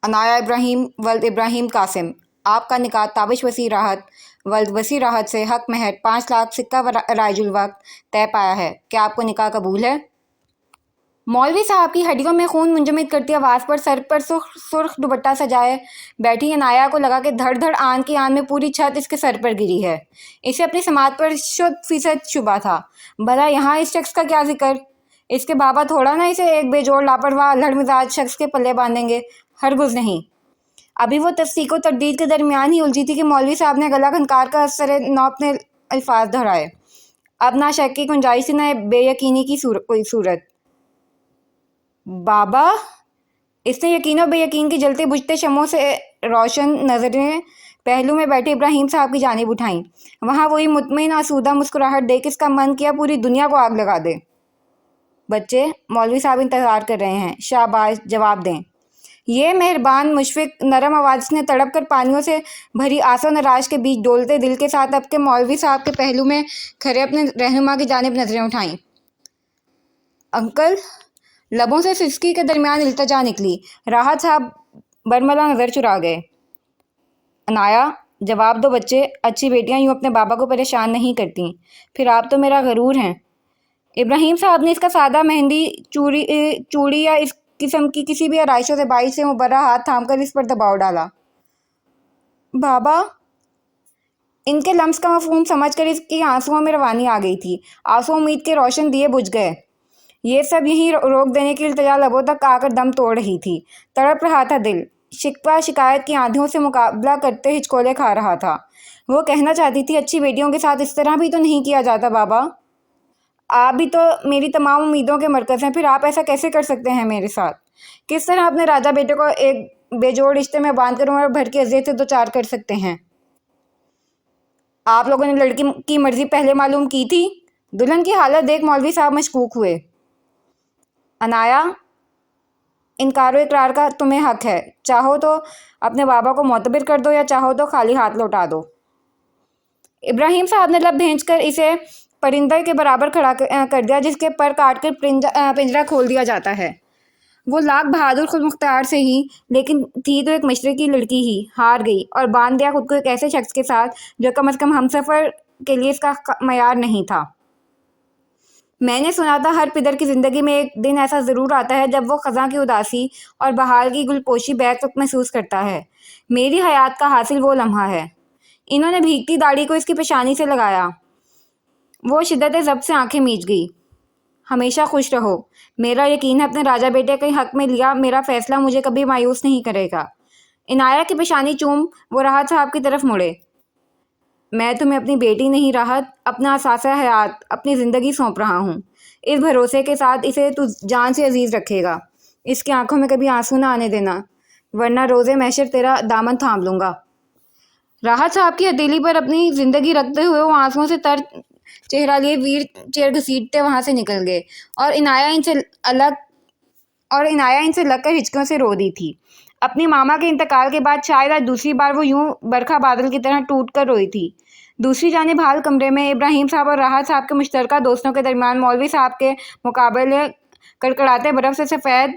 عنایا ابراہیم ولد ابراہیم قاسم، آپ کا نکاح تابش وسیع راحت ولد وسیع راحت سے حق مہر 5 لاکھ سکہ و رائج الوقت طے پایا ہے۔ کیا آپ کو نکاح قبول ہے؟ مولوی صاحب کی ہڈیوں میں خون منجمد کرتی آواز پر سر پر سرخ دوپٹہ سجائے بیٹھی عنایا کو لگا کہ دھڑ دھڑ آن کی آن میں پوری چھت اس کے سر پر گری ہے۔ اسے اپنی سماعت پر 100% شبہ تھا۔ بھلا یہاں اس شخص کا کیا ذکر؟ اس کے بابا تھوڑا نہ اسے ایک بے جوڑ لاپرواہ الہڑ مزاج شخص کے پلے باندھیں گے، ہرگز نہیں۔ ابھی وہ تصدیق و تردید کے درمیان ہی الجھی تھی کہ مولوی صاحب نے گلا کھنکار کا سر نو اپنے الفاظ دہرائے۔ اب نہ شک کی گنجائش تھی نہ بے یقینی کی کوئی صورت۔ بابا؟ اس نے یقین و بے یقین کی جلتے بجھتے شمعوں سے روشن نظریں پہلو میں بیٹھے ابراہیم صاحب کی جانب اٹھائیں۔ وہاں وہی مطمئن آسودہ مسکراہٹ دیکھ اس کا من کیا پوری دنیا کو آگ لگا دے۔ بچے، مولوی صاحب انتظار کر رہے ہیں، شاباش، جواب دیں۔ یہ مہربان مشفق نرم آواز نے تڑپ کر پانیوں سے بھری آس و نراش کے بیچ ڈولتے دل کے ساتھ اب کے مولوی صاحب کے پہلو میں کھڑے اپنے رہنما کی جانب نظریں اٹھائیں۔ انکل؟ لبوں سے سسکی کے درمیان التجا نکلی۔ راحت صاحب برملا نظر چرا گئے۔ عنایا، جواب دو بچے، اچھی بیٹیاں یوں اپنے بابا کو پریشان نہیں کرتیں۔ پھر آپ تو میرا غرور ہیں۔ ابراہیم صاحب نے اس کا سادہ مہندی چوڑی یا اس قسم کی کسی بھی آرائش و زیبائی سے مبرہ ہاتھ تھام کر اس پر دباؤ ڈالا۔ بابا؟ ان کے لمس کا مفہوم سمجھ کر اس کی آنسوؤں میں روانی آ گئی تھی۔ آنسو امید کے روشن دیے بجھ گئے۔ یہ سب یہیں روک دینے کی التجا لبوں تک آ کر دم توڑ رہی تھی۔ تڑپ رہا تھا دل، شکوہ شکایت کی آندھیوں سے مقابلہ کرتے ہچکولے کھا رہا تھا۔ وہ کہنا چاہتی تھی اچھی بیٹیوں کے ساتھ اس طرح بھی تو نہیں کیا جاتا بابا۔ آپ بھی تو میری تمام امیدوں کے مرکز ہیں، پھر آپ ایسا کیسے کر سکتے ہیں میرے ساتھ؟ کس طرح اپنے راجہ بیٹے کو ایک بے جوڑ رشتے میں باندھ کر عمر بھر کی اذیت سے دوچار کر سکتے ہیں؟ آپ لوگوں نے لڑکی کی مرضی پہلے معلوم کی تھی؟ دلہن کی حالت دیکھ مولوی صاحب مشکوک ہوئے۔ عنایا، انکار و اقرار کا تمہیں حق ہے، چاہو تو اپنے بابا کو معتبر کر دو یا چاہو تو خالی ہاتھ لوٹا دو۔ ابراہیم صاحب نے لب بھینچ کر اسے پرندہ کے برابر کھڑا کر دیا جس کے پر کاٹ کر پنجرہ کھول دیا جاتا ہے۔ وہ لاکھ بہادر خود مختار سے ہی، لیکن تھی تو ایک مشرقی لڑکی ہی، ہار گئی اور باندھ دیا خود کو ایک ایسے شخص کے ساتھ جو کم از کم ہمسفر کے لیے اس کا معیار نہیں تھا۔ میں نے سنا تھا ہر پدر کی زندگی میں ایک دن ایسا ضرور آتا ہے جب وہ خزاں کی اداسی اور بہار کی گلپوشی بیک وقت محسوس کرتا ہے۔ میری حیات کا حاصل وہ لمحہ ہے۔ انہوں نے بھیگتی داڑھی کو اس کی پیشانی سے لگایا۔ وہ شدت ضبط سے آنکھیں میچ گئی۔ ہمیشہ خوش رہو۔ میرا یقین ہے اپنے راجہ بیٹے کے حق میں لیا میرا فیصلہ مجھے کبھی مایوس نہیں کرے گا۔ عنایا کی پیشانی چوم وہ راحت صاحب کی طرف مڑے۔ میں تمہیں اپنی بیٹی نہیں راحت، اپنا اثاثہ حیات، اپنی زندگی سونپ رہا ہوں، اس بھروسے کے ساتھ اسے تو جان سے عزیز رکھے گا۔ اس کی آنکھوں میں کبھی آنسو نہ آنے دینا، ورنہ روز محشر تیرا دامن تھام لوں گا۔ راحت صاحب کی ہتھیلی پر اپنی زندگی رکھتے ہوئے وہ آنسوؤں سے تر چہرہ لیے ویر چیر گھسیٹتے وہاں سے نکل گئے اور عنایا ان سے لگ کر ہچکیوں سے رو دی تھی۔ اپنی ماما کے انتقال کے بعد شاید آج دوسری بار وہ یوں برکھا بادل کی طرح ٹوٹ کر روئی تھی۔ دوسری جانب حال کمرے میں ابراہیم صاحب اور راحت صاحب کے مشترکہ دوستوں کے درمیان مولوی صاحب کے مقابلے کڑکڑاتے برف سے سفید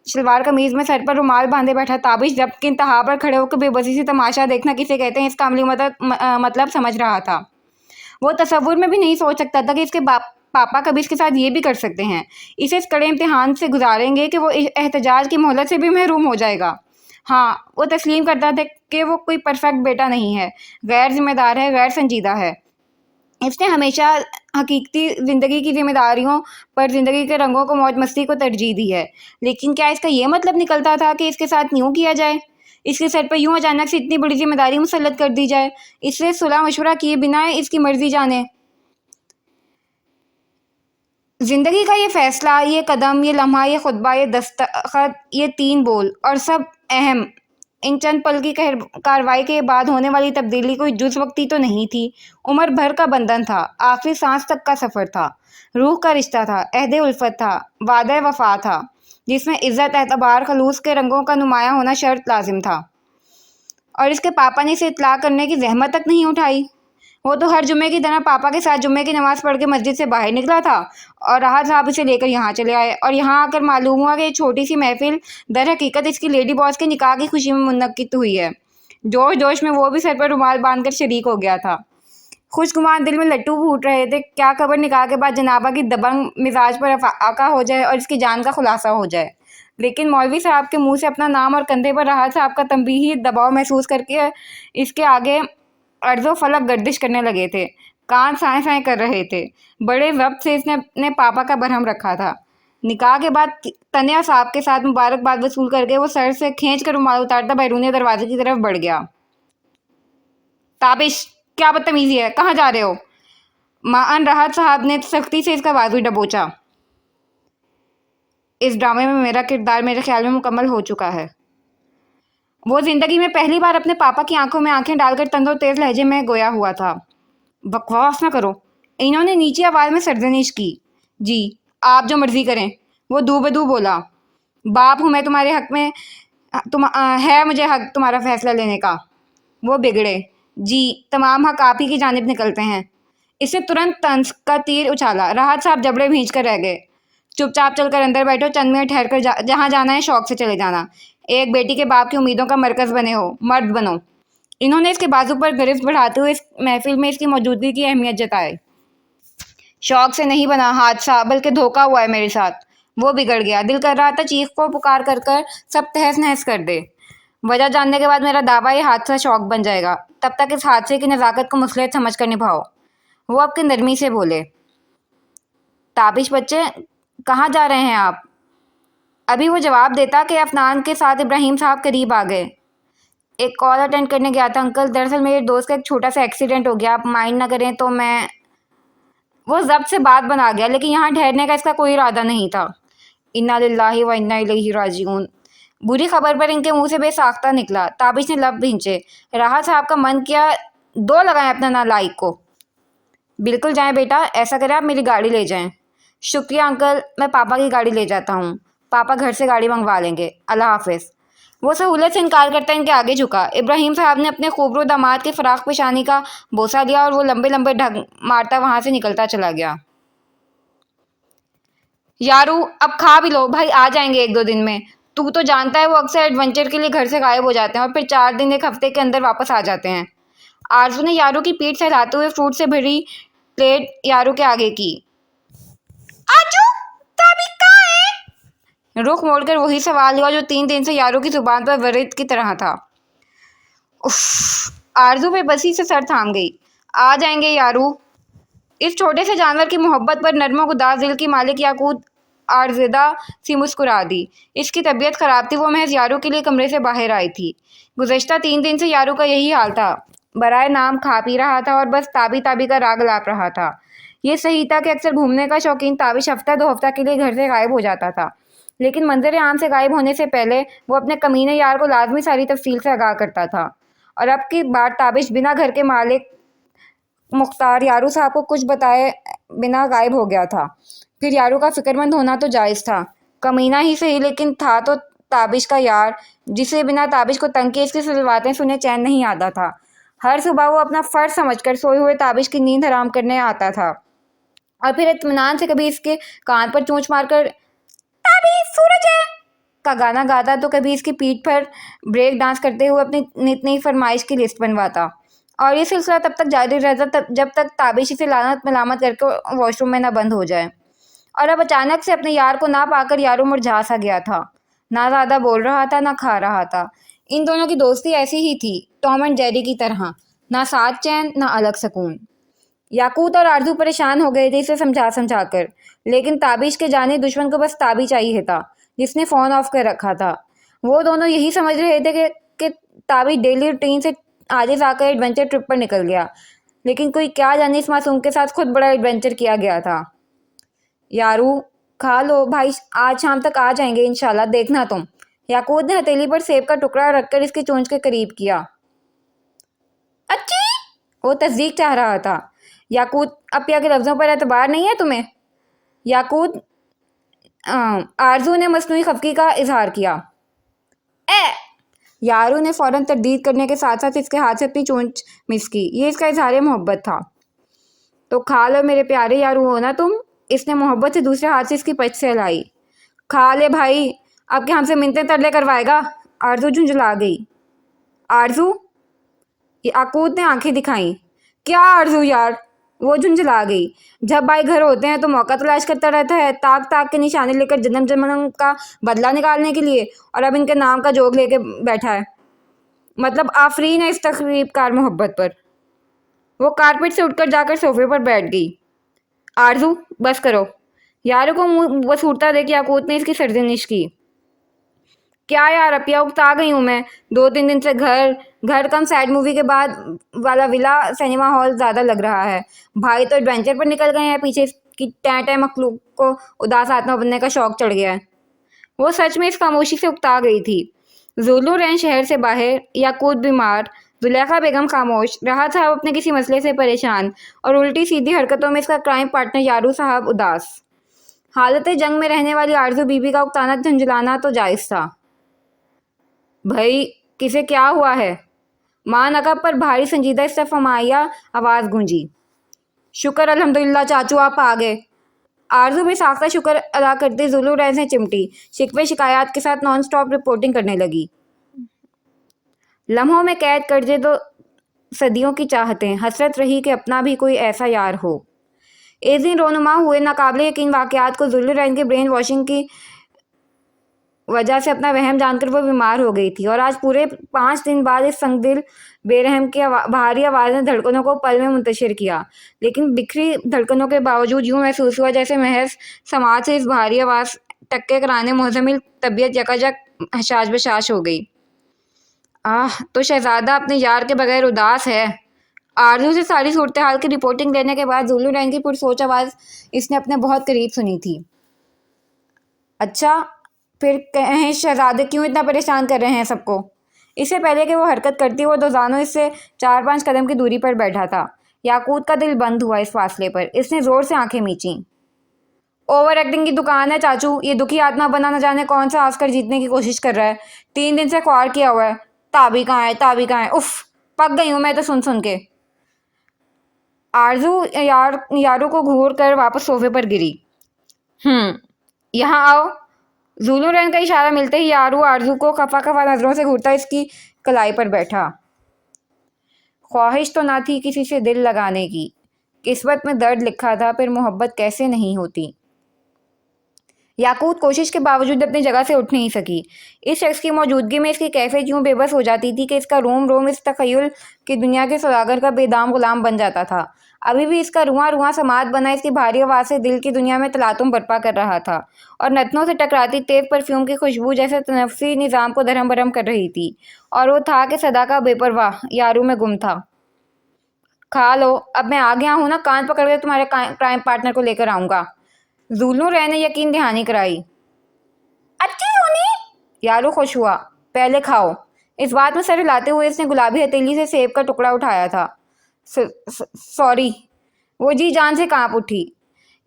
شلوار قمیض میں سر پر رومال باندھے بیٹھا تابش ضبط کی انتہا پر کھڑے ہو کے بے بسی سے تماشا دیکھنا کسے کہتے ہیں اس کا عملی مطلب سمجھ رہا تھا۔ وہ تصور میں بھی نہیں سوچ سکتا تھا کہ اس کے پاپا کبھی اس کے ساتھ یہ بھی کر سکتے ہیں، اسے اس کڑے امتحان سے گزاریں گے کہ وہ احتجاج کی مہلت سے بھی محروم ہو جائے گا۔ ہاں، وہ تسلیم کرتا تھا کہ وہ کوئی پرفیکٹ بیٹا نہیں ہے، غیر ذمہ دار ہے، غیر سنجیدہ ہے۔ اس نے ہمیشہ حقیقی زندگی کی ذمہ داریوں پر زندگی کے رنگوں کو موج مستی کو ترجیح دی ہے، لیکن کیا اس کا یہ مطلب نکلتا تھا کہ اس کے ساتھ یوں کیا جائے، اس کے سر پر یوں اچانک سے اتنی بڑی ذمہ داری مسلط کر دی جائے، اس سے صلح مشورہ کیے بنا اس کی مرضی جانے؟ زندگی کا یہ فیصلہ، یہ قدم، یہ لمحہ، یہ خطبہ، یہ دستخط، یہ 3 بول اور سب اہم، ان چند پل کی کارروائی کے بعد ہونے والی تبدیلی کوئی جز وقتی تو نہیں تھی، عمر بھر کا بندھن تھا، آخری سانس تک کا سفر تھا، روح کا رشتہ تھا، عہد الفت تھا، وعدہ وفا تھا، جس میں عزت، اعتبار، خلوص کے رنگوں کا نمایاں ہونا شرط لازم تھا۔ اور اس کے پاپا نے اسے اطلاق کرنے کی زحمت تک نہیں اٹھائی۔ وہ تو ہر جمعے کی طرح پاپا کے ساتھ جمعے کی نماز پڑھ کے مسجد سے باہر نکلا تھا اور راحت صاحب اسے لے کر یہاں چلے آئے، اور یہاں آ کر معلوم ہوا کہ یہ چھوٹی سی محفل در حقیقت اس کی لیڈی باس کے نکاح کی خوشی میں منعقد ہوئی ہے۔ جوش جوش میں وہ بھی سر پر رومال باندھ کر شریک ہو گیا تھا۔ خوشگمان دل میں لٹو پھوٹ رہے تھے، کیا خبر نکاح کے بعد جنابہ کی دبنگ مزاج پر افاقہ ہو جائے اور اس کی جان کا خلاصہ ہو جائے۔ لیکن مولوی صاحب کے منہ سے اپنا نام اور کندھے پر راحت صاحب کا تنبیہی دباؤ محسوس کر کے اس کے آگے ارض و فلک گردش کرنے لگے تھے، کان سائیں سائیں کر رہے تھے۔ بڑے ضبط سے اس نے اپنے پاپا کا برہم رکھا تھا۔ نکاح کے بعد تنیہ صاحب کے ساتھ مبارکباد وصول کر کے وہ سر سے کھینچ کر رومال اتارتا بیرونی دروازے کی طرف بڑھ گیا۔ تابش، کیا بدتمیزی ہے، کہاں جا رہے ہو؟ معاً راحت صاحب نے سختی سے اس کا بازو دبوچا۔ اس ڈرامے میں میرا کردار میرے خیال میں مکمل ہو چکا ہے۔ وہ زندگی میں پہلی بار اپنے پاپا کی آنکھوں میں آنکھیں ڈال کر تند و تیز لہجے میں گویا ہوا تھا۔ بکواس نہ کرو، انہوں نے نیچی آواز میں سرزنش کی۔ جی، آپ جو مرضی کریں، وہ دو بدو بولا۔ باپ ہوں میں تمہارے حق میں، ہے مجھے حق تمہارا فیصلہ لینے کا۔ وہ بگڑے۔ جی، تمام حق آپ ہی کی جانب نکلتے ہیں۔ اس نے ترنت طنز کا تیر اچھالا۔ راحت صاحب جبڑے بھینچ کر رہ گئے۔ چپ چاپ چل کر اندر بیٹھو، چند منٹ ٹھہر کر جہاں جانا ہے شوق سے چلے جانا۔ ایک بیٹی کے باپ کی امیدوں کا مرکز بنے ہو، مرد بنو۔ انہوں نے اس کے بازو پر گرفت بڑھاتے ہوئے اس محفل میں اس کی موجودگی کی اہمیت جتائی۔ شوق سے نہیں بنا حادثہ، بلکہ دھوکہ ہوا ہے میرے ساتھ۔ وہ بگڑ گیا۔ دل کر رہا تھا چیخ کو پکار کر کر سب تہس نہس کر دے۔ وجہ جاننے کے بعد میرا دعویٰ یہ حادثہ شوق بن جائے گا۔ تب تک اس حادثے کی نزاکت کو مصلحت سمجھ کر نبھاؤ۔ وہ اب کی نرمی سے بولے۔ تابش بچے، کہاں جا رہے ہیں آپ؟ ابھی وہ جواب دیتا کہ افنان کے ساتھ ابراہیم صاحب قریب آ گئے۔ ایک کال اٹینڈ کرنے گیا تھا انکل، دراصل میرے دوست کا ایک چھوٹا سا ایکسیڈنٹ ہو گیا، آپ مائنڈ نہ کریں تو میں… وہ ضبط سے بات بنا گیا، لیکن یہاں ٹھہرنے کا اس کا کوئی ارادہ نہیں تھا۔ انا للہ و انا الیہ راجعون۔ بری خبر پر ان کے منہ سے بے ساختہ نکلا۔ تابش نے لب بھینچے۔ راحت صاحب کا من کیا دو لگائیں اپنا نالائق کو۔ بالکل جائیں بیٹا، ایسا کریں آپ میری گاڑی لے جائیں۔ شکریہ انکل، میں پاپا کی گاڑی لے جاتا ہوں، پاپا گھر سے گاڑی منگوا لیں گے، اللہ حافظ۔ وہ سہولت سے انکار کرتا ان کے آگے جھکا۔ ابراہیم صاحب نے اپنے خوبرو داماد کے فراخ پیشانی کا بوسہ لیا اور وہ لمبے لمبے ڈھگ مارتا وہاں سے نکلتا چلا گیا۔ یارو، اب کھا بھی لو، بھائی آ جائیں گے ایک دو دن میں۔ تو جانتا ہے وہ اکثر ایڈونچر کے لیے گھر سے غائب ہو جاتے ہیں اور پھر 4 دن ایک ہفتے کے اندر واپس آ جاتے ہیں۔ آرزو نے یارو کی پیٹھ سہلاتے ہوئے فروٹ سے بھری پلیٹ یارو کے آگے کی۔ آجو، تابی کہاں ہے؟ رخ موڑ کر وہی سوال ہوا جو 3 دن سے یارو کی زبان پر ورد کی طرح تھا۔ اف! آرزو بے بسی سے سر تھام گئی۔ آ جائیں گے یارو۔ اس چھوٹے سے جانور کی محبت پر نرم و گداز دل کی مالک یاقوت عارضدہ سی مسکرا دی۔ اس کی طبیعت خراب تھی، وہ محض یارو کے لیے کمرے سے باہر آئی تھی۔ گزشتہ 3 دن سے یارو کا یہی حال تھا، برائے نام کھا پی رہا تھا اور بس تابی تابی کا راگ لاپ رہا تھا۔ یہ صحیح تھا کہ اکثر گھومنے کا شوقین تابش ہفتہ 2 ہفتہ کے لیے گھر سے غائب ہو جاتا تھا، لیکن منظر عام سے غائب ہونے سے پہلے وہ اپنے کمینے یار کو لازمی ساری تفصیل سے آگاہ کرتا تھا۔ اور اب کی بار تابش بنا گھر کے مالک مختار یارو صاحب کو کچھ بتائے بنا غائب ہو گیا تھا۔ پھر یارو کا فکر مند ہونا تو جائز تھا، کمینہ ہی صحیح لیکن تھا تو تابش کا یار، جسے بنا تابش کو تنگ کیے اس کی سلواتیں سنے چین نہیں آتا تھا۔ ہر صبح وہ اپنا فرض سمجھ کر سوئے ہوئے تابش کی نیند حرام کرنے آتا تھا اور پھر اطمینان سے کبھی اس کے کان پر چونچ مار کر تابش سورج ہے کا گانا گاتا تو کبھی اس کی پیٹھ پر بریک ڈانس کرتے ہوئے اپنی نت نئی فرمائش کی لسٹ بنواتا، اور یہ سلسلہ تب تک جاری رہتا جب تک تابش اسے لعنت ملامت کر کے واش روم میں نہ بند ہو جائے۔ اور اب اچانک سے اپنے یار کو نہ پا کر یارو مرجھا سا گیا تھا، نہ زیادہ بول رہا تھا نہ کھا رہا تھا۔ ان دونوں کی دوستی ایسی ہی تھی، ٹام اینڈ جیری کی طرح، نہ ساتھ چین نہ الگ سکون۔ یاقوت اور آرزو پریشان ہو گئے تھے اسے سمجھا کر، لیکن تابش کے جانے دشمن کو بس تابی چاہیے تھا جس نے فون آف کر رکھا تھا۔ وہ دونوں یہی سمجھ رہے تھے کہ تابش ڈیلی روٹین سے عاجز آ کر ایڈونچر ٹرپ پر نکل گیا، لیکن کوئی کیا جانے اس معصوم کے ساتھ خود بڑا ایڈونچر کیا گیا تھا۔ یارو، کھا لو بھائی، آج شام تک آ جائیں گے انشاءاللہ، دیکھنا تم۔ یاقوت نے ہتھیلی پر سیب کا ٹکڑا رکھ کر اس کی چونچ کے قریب کیا۔ اچھی! وہ تصدیق چاہ رہا تھا۔ یاقوت، اپیا کے لفظوں پر اعتبار نہیں ہے تمہیں؟ یاقوت آرزو نے مصنوعی خفگی کا اظہار کیا۔ یارو نے فوراً تردید کرنے کے ساتھ ساتھ اس کے ہاتھ سے اپنی چونچ مس کی. یہ اس کا اظہار محبت تھا. تو کھا لو میرے پیارے یارو ہو نا تم. اس نے محبت سے دوسرے ہاتھ سے اس کی پچ سے ہلائی. کھا لے بھائی. اب کیا ہم سے منتیں ترلے کروائے گا؟ آرزو جھنجھلا گئی. آرزو؟ یاقوت نے آنکھیں دکھائیں. کیا آرزو یار؟ وہ جھنجھلا گئی. جب بھائی گھر ہوتے ہیں تو موقع تلاش کرتا رہتا ہے، تاک تاک کے نشانے لے کر جنم جنم کا بدلہ نکالنے کے لیے، اور اب ان کے نام کا جوگ لے کے بیٹھا ہے. مطلب آفرین ہے اس تخریب کار محبت پر. وہ کارپیٹ سے اٹھ کر جا کر صوفے پر بیٹھ گئی. آرزو بس کرو. یارو کو منہ وسوٹتا دیکھ یاقوت نے اس کی سرزنش کی. کیا یار اپیا، اکتا گئی ہوں میں. 2-3 دن سے گھر کم سیڈ مووی کے بعد والا ولا سینما ہال زیادہ لگ رہا ہے. بھائی تو ایڈونچر پر نکل گئے ہیں، پیچھے اس کی ٹیں مخلوق کو اداس آتما بننے کا شوق چڑھ گیا ہے. وہ سچ میں اس خاموشی سے اکتا گئی تھی. زولو رین شہر سے باہر، یاقوت بیمار، زلیخا بیگم خاموش، راحت صاحب اپنے کسی مسئلے سے پریشان، اور الٹی سیدھی حرکتوں میں اس کا کرائم پارٹنر یارو صاحب اداس. حالت جنگ میں رہنے والی آرزو بی بی کا اکتانا جھنجھلانا تو جائز تھا. بھائی کسے کیا ہوا ہے؟ ماں نقب پر بھاری سنجیدہ استفہامیہ آواز گونجی. شکر الحمدللہ چاچو آپ آ گئے. آرزو بھی ساختہ شکر ادا کرتی زولو رین سے چمٹی، شکوے شکایات کے ساتھ نان سٹاپ رپورٹنگ کرنے لگی. لمحوں میں قید کر دے تو صدیوں کی چاہتیں، حسرت رہی کہ اپنا بھی کوئی ایسا یار ہو. ایک دن رونما ہوئے ناقابل یقین واقعات کو زولو رین کی برین واشنگ کی وجہ سے اپنا وہم جان کر وہ بیمار ہو گئی تھی، اور آج پورے 5 دن بعد اس سنگ دل بے رحم کی بھاری آواز نے دھڑکنوں کو پل میں منتشر کیا. لیکن بکھری دھڑکنوں کے باوجود یوں محسوس ہوا جیسے محض سماعت سے اس بھاری آواز ٹکے کرانے محتمل طبیعت یکاجک حشاش بشاش ہو گئی. تو شہزادہ اپنے یار کے بغیر اداس ہے. آرزو سے ساری صورتحال کی رپورٹنگ لینے کے بعد زولو رین کی پرسوچ آواز اس نے اپنے بہت قریب سنی تھی. اچھا پھر کہیں شہزادے کیوں اتنا پریشان کر رہے ہیں سب کو؟ اس سے پہلے کہ وہ حرکت کرتی، وہ دوزانوں اس سے 4-5 قدم کی دوری پر بیٹھا تھا. یاقوت کا دل بند ہوا اس فاصلے پر. اس نے زور سے آنکھیں میچیں. اوور ایکٹنگ کی دکان ہے چاچو. یہ دکھی آتما بنا نہ جانے کون سا آسکر جیتنے کی کوشش کر رہا ہے. 3 دن سے خوار کیا ہوا ہے. تابی کہاں ہے؟ اف پک گئی ہوں میں تو سن کے. آرزو یارو کو گھور کر واپس صوفے پر گری. یہاں آؤ. زولو رین کا اشارہ ملتے ہی یارو آرزو کو خفا خفا نظروں سے گھورتا اس کی کلائی پر بیٹھا. خواہش تو نہ تھی کسی سے دل لگانے کی، قسمت میں درد لکھا تھا، پھر محبت کیسے نہیں ہوتی. یاقوت کوشش کے باوجود اپنی جگہ سے اٹھ نہیں سکی. اس شخص کی موجودگی میں اس کی کیفیت یوں بے بس ہو جاتی تھی کہ اس کا روم روم اس تخیل کی دنیا کے سوداگر کا بے دام غلام بن جاتا تھا. ابھی بھی اس کا رواں رواں سماعت بنا اس کی بھاری آواز سے دل کی دنیا میں تلاطم برپا کر رہا تھا، اور نتنوں سے ٹکراتی تیز پرفیوم کی خوشبو جیسے تنفسی نظام کو درہم برہم کر رہی تھی. اور وہ تھا کہ صدا کا بے پرواہ یارو میں گم تھا. کھا لو. اب میں آ گیا ہوں نا، کان پکڑ کے تمہارے کرائم پارٹنر کو لے کر آؤں گا. زولو رین نے یقین دہانی کرائی. اچھی ہونی. یارو خوش ہوا. پہلے کھاؤ. اس بات میں سر ہلاتے ہوئے اس نے گلابی ہتھیلی سے سیب کا ٹکڑا اٹھایا تھا. سوری. وہ جی جان سے کانپ اٹھی.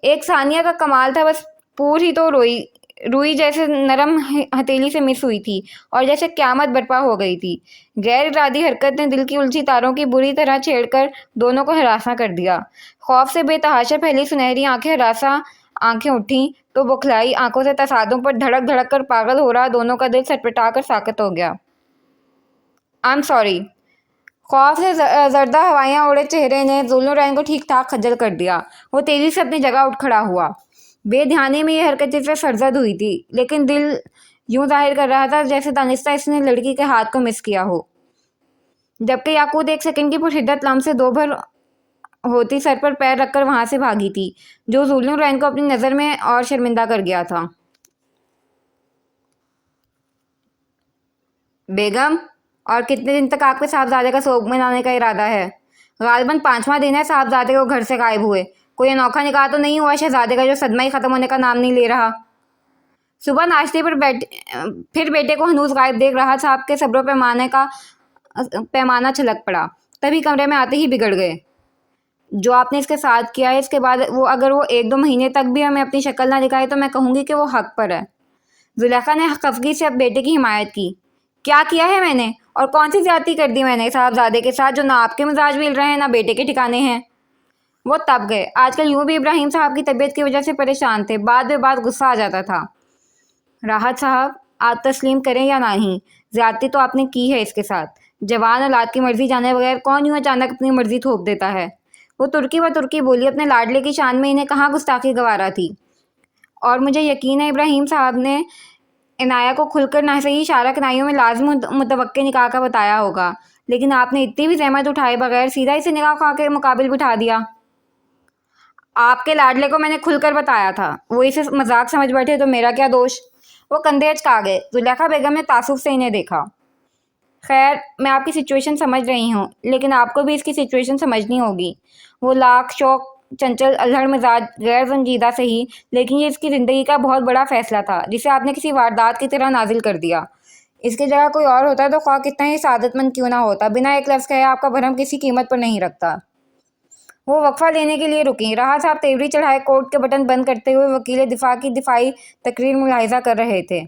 ایک ثانیہ کا کمال تھا بس. پوری تو روئی جیسے نرم ہتھیلی سے مس ہوئی تھی، اور جیسے قیامت برپا ہو گئی تھی. غیر ارادی حرکت نے دل کی الجھی تاروں کی بری طرح چھیڑ کر دونوں کو ہراساں کر دیا. خوف سے بے تحاشا پھیلی سنہری آنکھیں ہراساں آنکھیں اٹھیں تو بکھلائی آنکھوں سے تصادم پر دھڑک دھڑک کر پاگل ہو رہا دونوں کا دل سٹپٹا کر ساکت ہو گیا. I'm sorry. خوف سے زردہ ہوائیاں اڑے چہرے نے زولو رین کو ٹھیک ٹھاک خجل کر دیا. وہ تیزی سے اپنی جگہ اٹھ کھڑا ہوا. بے دھیانی میں یہ حرکت جس سے سرزد ہوئی تھی، لیکن دل یوں ظاہر کر رہا تھا جیسے دانستہ اس نے لڑکی کے ہاتھ کو مس کیا ہو. جبکہ یاقوت 1 سیکنڈ کی پرشدت لمح سے 2 بھر ہوتی سر پر پیر رکھ کر وہاں سے بھاگی تھی، جو زولو رین کو اپنی نظر میں اور شرمندہ کر گیا تھا. بیگم، اور کتنے دن تک آپ کے صاحبزادے کا سوگ منانے کا ارادہ ہے؟ غالباً 5واں دن ہے صاحبزادے کو گھر سے غائب ہوئے. کوئی انوکھا نکاح تو نہیں ہوا شہزادے کا جو صدمہ ہی ختم ہونے کا نام نہیں لے رہا؟ صبح ناشتے پر پھر بیٹے کو ہنوز غائب دیکھ راحت صاحب کے صبر و پیمانہ چھلک پڑا. تبھی کمرے میں آتے ہی بگڑ گئے. جو آپ نے اس کے ساتھ کیا ہے، اس کے بعد اگر وہ 1-2 مہینے تک بھی ہمیں اپنی شکل نہ دکھائے تو میں کہوں گی کہ وہ حق پر ہے. زلیخا نے خفگی سے اب بیٹے کی حمایت کی. کیا کیا ہے میں نے اور کون سی زیادتی کر دی میں نے صاحبزادے کے ساتھ جو نہ آپ کے مزاج مل رہے ہیں نہ بیٹے کے ٹھکانے ہیں؟ وہ تب گئے۔ آج کل یوں بھی ابراہیم صاحب کی طبیعت کی وجہ سے پریشان تھے، بعد میں بعد غصہ آ جاتا تھا۔ راحت صاحب، آپ تسلیم کریں یا نہیں، زیادتی تو آپ نے کی ہے اس کے ساتھ۔ جوان اولاد کی مرضی جانے بغیر کون یوں اچانک اپنی مرضی تھوپ دیتا ہے؟ وہ ترکی و ترکی بولی، اپنے لاڈلے کی شان میں انہیں کہاں گستاخی گوارا تھی۔ اور مجھے یقین ہے ابراہیم صاحب نے عنایہ کو کھل کر نہ صحیح اشارہ کنائیوں میں لازم متوقع نکاح کا بتایا ہوگا، لیکن آپ نے اتنی بھی زحمت اٹھائے بغیر سیدھا اسے نکاح خواہ کے مقابل بٹھا دیا۔ آپ کے لاڈلے کو میں نے کھل کر بتایا تھا، وہ اسے مذاق سمجھ بیٹھے تو میرا کیا دوش؟ وہ کندھے اچکا گئے۔ زلیخا بیگم نے تعصب سے انہیں دیکھا۔ خیر، میں آپ کی سچویشن سمجھ رہی ہوں، لیکن آپ کو بھی اس کی سچویشن سمجھنی ہوگی۔ وہ لاکھ شوق چنچل الہڑ مزاج غیر سنجیدہ صحیح، لیکن یہ اس کی زندگی کا بہت بڑا فیصلہ تھا جسے آپ نے کسی واردات کی طرح نازل کر دیا۔ اس کی جگہ کوئی اور ہوتا تو خواہ کتنا ہی سعادت مند کیوں نہ ہوتا، بنا ایک لفظ کہے آپ کا بھرم کسی قیمت پر نہیں رکھتا۔ وہ وقفہ لینے کے لیے رکیں۔ راحت صاحب تیوری چڑھائے کوٹ کے بٹن بند کرتے ہوئے وکیل دفاع کی دفاعی تقریر ملاحظہ کر رہے تھے۔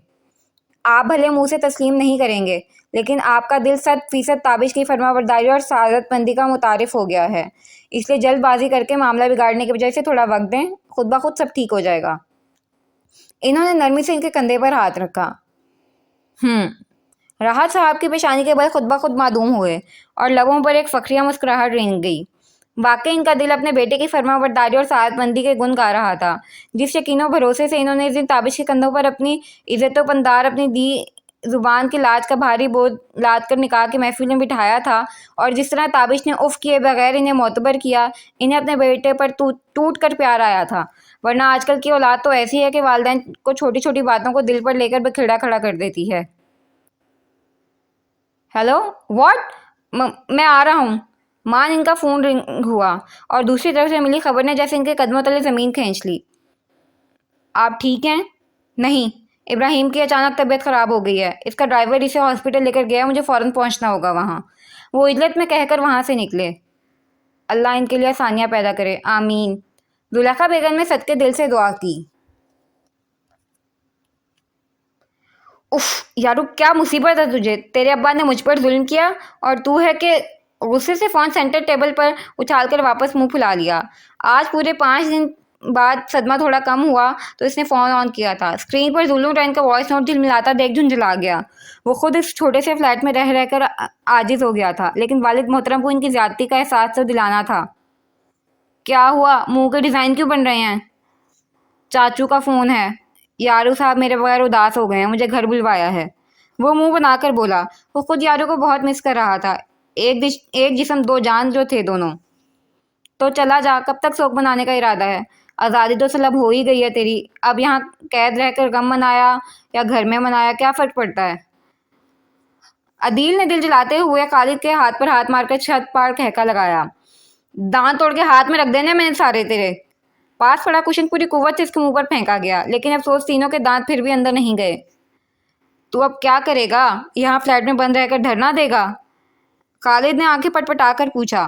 آپ بھلے منہ سے تسلیم نہیں کریں گے، لیکن آپ کا دل 100% تابش کی فرمانبرداری اور سعادت مندی کا متعارف ہو گیا ہے، اس لیے جلد بازی کر کے معاملہ بگاڑنے کے بجائے سے تھوڑا وقت دیں، خود بخود سب ٹھیک ہو جائے گا۔ انہوں نے نرمی سے ان کے کندھے پر ہاتھ رکھا۔ راحت صاحب کی پیشانی کے بل خود بخود معدوم ہوئے اور لبوں پر ایک فخریہ مسکراہٹ رنگ گئی۔ واقعی ان کا دل اپنے بیٹے کی فرمانبرداری اور سعادت مندی کے گن گا رہا تھا۔ جس یقین و بھروسے سے انہوں نے اس دن تابش کے کندھوں پر اپنی عزت و پندار اپنی دی زبان کے لاج کا بھاری بوجھ لاد کر نکاح کی محفل میں بٹھایا تھا، اور جس طرح تابش نے اف کیے بغیر انہیں معتبر کیا، انہیں اپنے بیٹے پر ٹوٹ کر پیار آیا تھا۔ ورنہ آج کل کی اولاد تو ایسی ہے کہ والدین کو چھوٹی چھوٹی باتوں کو دل پر لے کر بکھیڑا کھڑا کر دیتی ہے۔ Hello, what? میں آ رہا ہوں۔ مان ان کا فون رنگ ہوا اور دوسری طرف سے ملی خبر نے جیسے ان کے قدموں تلے زمین کھینچ لی۔ آپ ٹھیک ہیں؟ نہیں، ابراہیم کی اچانک طبیعت خراب ہو گئی ہے، اس کا ڈرائیور اسے ہاسپٹل لے کر گیا، مجھے فوراً پہنچنا ہوگا وہاں۔ وہ عجلت میں کہہ کر وہاں سے نکلے۔ اللہ ان کے لیے آسانیاں پیدا کرے، آمین۔ زلیخا بیگم نے صدقے دل سے دعا کی۔ اف یارو، کیا مصیبت ہے تجھے؟ تیرے ابا نے مجھ پر ظلم کیا اور تو ہے کہ… غصے سے فون سینٹر ٹیبل پر اچھال کر واپس منہ پھلا لیا۔ آج پورے 5 دن بعد صدمہ تھوڑا کم ہوا تو اس نے فون آن کیا تھا۔ اسکرین پر زولو ٹین کا وائس نوٹ جھلملاتا دیکھ جھنجھلا گیا۔ وہ خود اس چھوٹے سے فلیٹ میں رہ کر عاجز ہو گیا تھا، لیکن والد محترم کو ان کی زیادتی کا احساس تو دلانا تھا۔ کیا ہوا؟ منہ کے ڈیزائن کیوں بن رہے ہیں؟ چاچو کا فون ہے۔ یارو صاحب میرے بغیر اداس ہو گئے ہیں، مجھے گھر بلوایا ہے۔ وہ منہ بنا کر بولا۔ وہ خود یارو کو بہت مس کر رہا تھا، ایک جسم دو جان جو تھے دونوں۔ تو چلا جا، کب تک سوگ منانے کا ارادہ ہے؟ آزادی تو سلب ہو ہی گئی ہے تیری، اب یہاں قید رہ کر غم منایا یا گھر میں منایا، کیا فرق پڑتا ہے؟ عدیل نے دل جلاتے ہوئے خالد کے ہاتھ پر ہاتھ مار کر چھت پار کہکا لگایا۔ دانت توڑ کے ہاتھ میں رکھ دینے میں نے سارے تیرے۔ پاس پڑا کشن پوری قوت سے اس کے منہ پر پھینکا گیا، لیکن افسوس تینوں کے دانت پھر بھی اندر نہیں گئے۔ تو اب کیا کرے گا؟ یہاں فلیٹ میں بند رہ کر دھرنا دے گا؟ خالد نے آنکھیں پٹ پٹا کر پوچھا۔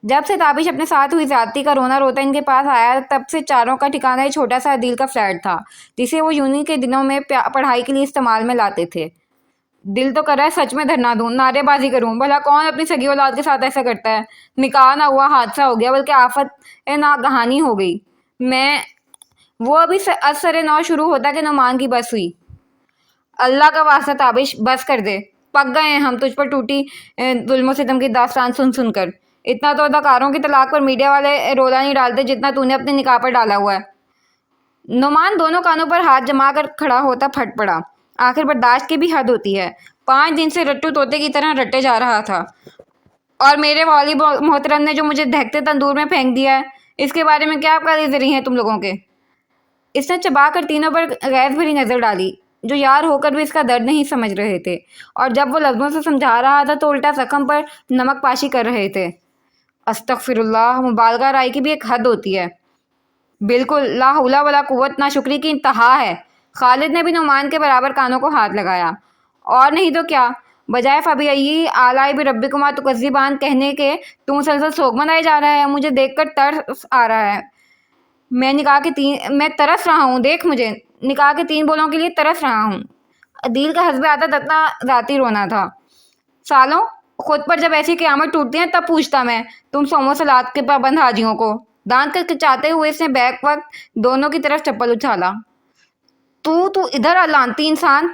جب سے تابش اپنے ساتھ ہوئی زیادتی کا رونا روتا ان کے پاس آیا، تب سے چاروں کا ٹھکانہ ایک چھوٹا سا عدیل کا فلیٹ تھا جسے وہ یونی کے دنوں میں پڑھائی کے لیے استعمال میں لاتے تھے۔ دل تو کر رہا ہے سچ میں دھرنا دوں، نعرے بازی کروں، بھلا کون اپنی سگی اولاد کے ساتھ ایسا کرتا ہے؟ نکاح نہ ہوا، حادثہ ہو گیا، بلکہ آفت ناگہانی ہو گئی۔ وہ ابھی از نو شروع ہوتا کہ نعمان کی بس ہوئی۔ اللہ کا واسطہ تابش، بس کر دے، پک گئے ہیں ہم تجھ پر ٹوٹی ظلم و ستم کی داستان سن سن کر۔ اتنا تو اداکاروں کی طلاق پر میڈیا والے رولا نہیں ڈالتے جتنا تو نے اپنے نکاح پر ڈالا ہوا ہے۔ نعمان دونوں کانوں پر ہاتھ جما کر کھڑا ہوتا پھٹ پڑا۔ آخر برداشت کی بھی حد ہوتی ہے۔ 5 دن سے رٹو طوطے کی طرح رٹے جا رہا تھا، اور میرے والد محترم نے جو مجھے دہکتے تندور میں پھینک دیا ہے، اس کے بارے میں کیا قریضری ہیں تم لوگوں کے؟ اس نے چبا کر تینوں پر غیظ بھری نظر ڈالی، جو یار ہو کر بھی اس کا درد نہیں سمجھ رہے تھے، اور جب وہ لفظوں سے سمجھا رہا تھا تو الٹا زخم پر نمک پاشی کر رہے تھے۔ استغفر اللہ، مبالغہ رائے کی بھی ایک حد ہوتی ہے۔ بالکل، لا حول ولا قوت، ناشکری کی انتہا ہے۔ خالد نے بھی نعمان کے برابر کانوں کو ہاتھ لگایا۔ اور نہیں تو کیا، بجائے فَبِأَيِّ آلَاءِ رَبِّكُمَا تُكَذِّبَانِ کہنے کے تو مسلسل سوگ منائے جا رہا ہے۔ مجھے دیکھ کر ترس آ رہا ہے۔ میں ترس رہا ہوں، دیکھ مجھے، نکاح کے 3 بولوں کے لیے ترس رہا ہوں۔ عدیل کا حسب عادت اتنا ذاتی رونا تھا. سالوں خود پر جب ایسی قیامت ٹوٹتی ہیں تب پوچھتا میں تم سومو سلاد کے پابند حاجیوں کو. دانت کچاتے ہوئے اس نے بیک وقت دونوں کی طرف چپل اچھالا. تو ادھر آ لانتی انسان.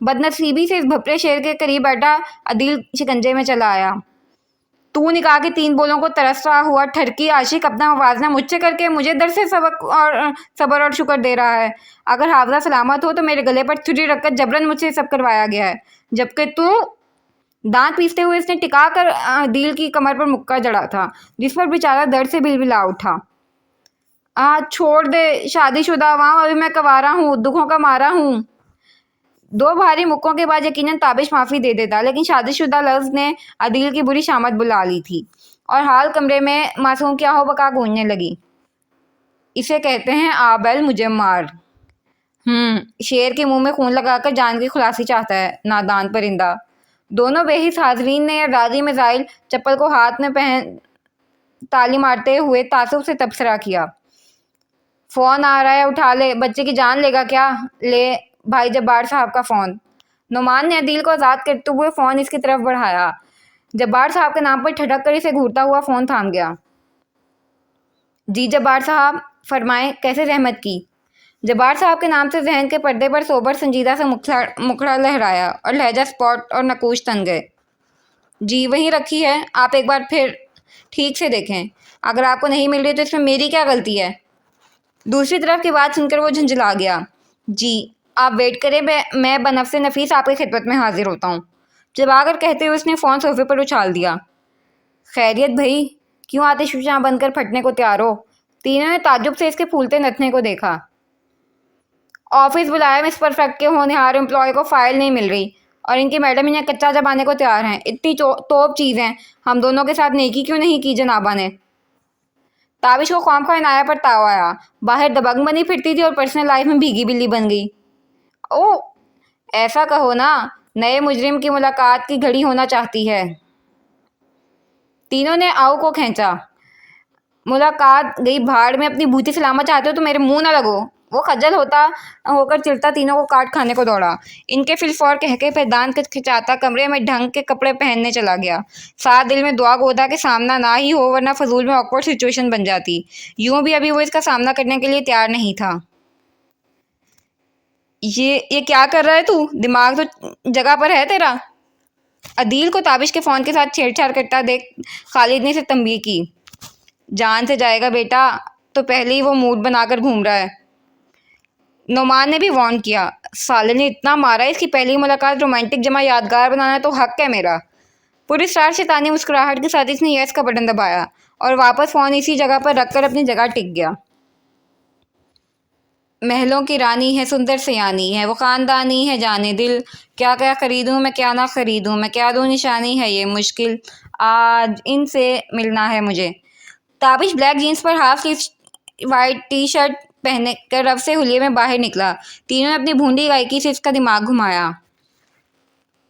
بدنصیبی سے اس بھپرے شیر کے قریب بیٹھا عدیل شکنجے میں چلا آیا. تو نکاح کے 3 بولوں کو ترس رہا ہوا ٹھرکی عاشق اپنا موازنہ مجھ سے کر کے مجھے در سے صبر اور شکر دے رہا ہے. اگر حافظہ سلامت ہو تو میرے گلے پر چھری رکھ کر جبرن مجھ سے سب کروایا گیا ہے، جبکہ تو. دانت پیستے ہوئے اس نے ٹکا کر عدیل کی کمر پر مکہ جڑا تھا جس پر بیچارہ درد سے بلبلا اٹھا. چھوڑ دے، شادی شدہ عوام، ابھی میں کنوارا ہوں، دکھوں کا مارا ہوں. 2 بھاری مکوں کے بعد یقیناً تابش معافی دے دیتا، لیکن شادی شدہ لفظ نے عدیل کی بری شامت بلا لی تھی اور حال کمرے میں معصوم کیا ہو بکا گونجنے لگی. اسے کہتے ہیں آبل مجھے مار. شیر کے منہ میں خون لگا کر جان کی خلاصی چاہتا ہے نادان پرندہ. دونوں بے حس حاضرین نے راضی میزائل چپل کو ہاتھ میں پہن تالی مارتے ہوئے تعصب سے تبصرہ کیا. فون آ رہا ہے، اٹھا لے، بچے کی جان لے گا کیا؟ لے بھائی جبار صاحب کا فون. نعمان نے عدیل کو آزاد کرتے ہوئے فون اس کی طرف بڑھایا. جبار صاحب کے نام پر ٹھٹک کر اسے گھورتا ہوا فون تھام گیا. جی جبار صاحب فرمائیں، کیسے زحمت کی؟ جبار صاحب کے نام سے ذہن کے پردے پر سوبر سنجیدہ سے مکھڑا لہرایا اور لہجہ سپاٹ اور نقوش تن گئے. جی وہیں رکھی ہے، آپ ایک بار پھر ٹھیک سے دیکھیں. اگر آپ کو نہیں مل رہی تو اس میں میری کیا غلطی ہے؟ دوسری طرف کی بات سن کر وہ جھنجھلا گیا. جی آپ ویٹ کریں، میں بنفس نفیس آپ کی خدمت میں حاضر ہوتا ہوں. چبا کر کہتے ہوئے اس نے فون صوفے پر اچھال دیا. خیریت بھائی، کیوں آتش فشاں بن کر پھٹنے کو تیار ہو؟ تینوں نے تعجب سے اس کے پھولتے نتنے کو دیکھا. آفس بلایا، مس پرفیکٹ کے ہونہار امپلائی کو فائل نہیں مل رہی اور ان کی میڈم انہیں کچا چبانے کو تیار ہیں. اتنی توپ چیز ہیں، ہم دونوں کے ساتھ نیکی کیوں نہیں کی جنابہ نے؟ تابش کو خوام خواہ عنایہ پر تاؤ آیا. باہر دبنگ بنی پھرتی تھی اور پرسنل لائف میں بھیگی بلی بن گئی. ایسا کہو نا، نئے مجرم کی ملاقات کی گھڑی ہونا چاہتی ہے. تینوں نے آؤ کو کھینچا. ملاقات گئی بھاڑ میں، اپنی بھوتی سلامت چاہتے ہو تو میرے منہ نہ لگو. وہ خجل ہو کر چلتا تینوں کو کاٹ کھانے کو دوڑا. ان کے فی الفور کہکے پہ دانت کھچاتا کمرے میں ڈھنگ کے کپڑے پہننے چلا گیا. ساتھ دل میں دعا گودا کہ سامنا نہ ہی ہو، ورنہ فضول میں آکورڈ سچویشن بن جاتی. یوں بھی ابھی وہ اس کا سامنا کرنے کے لیے تیار نہیں تھا. یہ کیا کر رہا ہے تو؟ دماغ تو جگہ پر ہے تیرا؟ عدیل کو تابش کے فون کے ساتھ چھیڑ چھاڑ کرتا دیکھ خالد نے اسے تنبیہ کی. جان سے جائے گا بیٹا، تو پہلے ہی وہ موڈ بنا کر گھوم رہا ہے. نعمان نے بھی وارن کیا. سالے نے اتنا مارا، اس کی پہلی ملاقات رومانٹک جمع یادگار بنانا تو حق ہے میرا. پوری اسٹار شیطانی مسکراہٹ کے ساتھ اس نے یس کا بٹن دبایا اور واپس فون اسی جگہ پر رکھ کر اپنی جگہ ٹک گیا. محلوں کی رانی ہے سندر سیانی ہے، وہ خاندانی ہے جانے دل. کیا کیا خریدوں میں کیا نہ خریدوں، میں کیا دوں نشانی ہے یہ مشکل، آج ان سے ملنا ہے مجھے. تابش بلیک جینس پر half sleeve white T shirt پہنے کر رف سے حلیے میں باہر نکلا. تینوں نے اپنی بھونڈی گائکی سے اس کا دماغ گھمایا.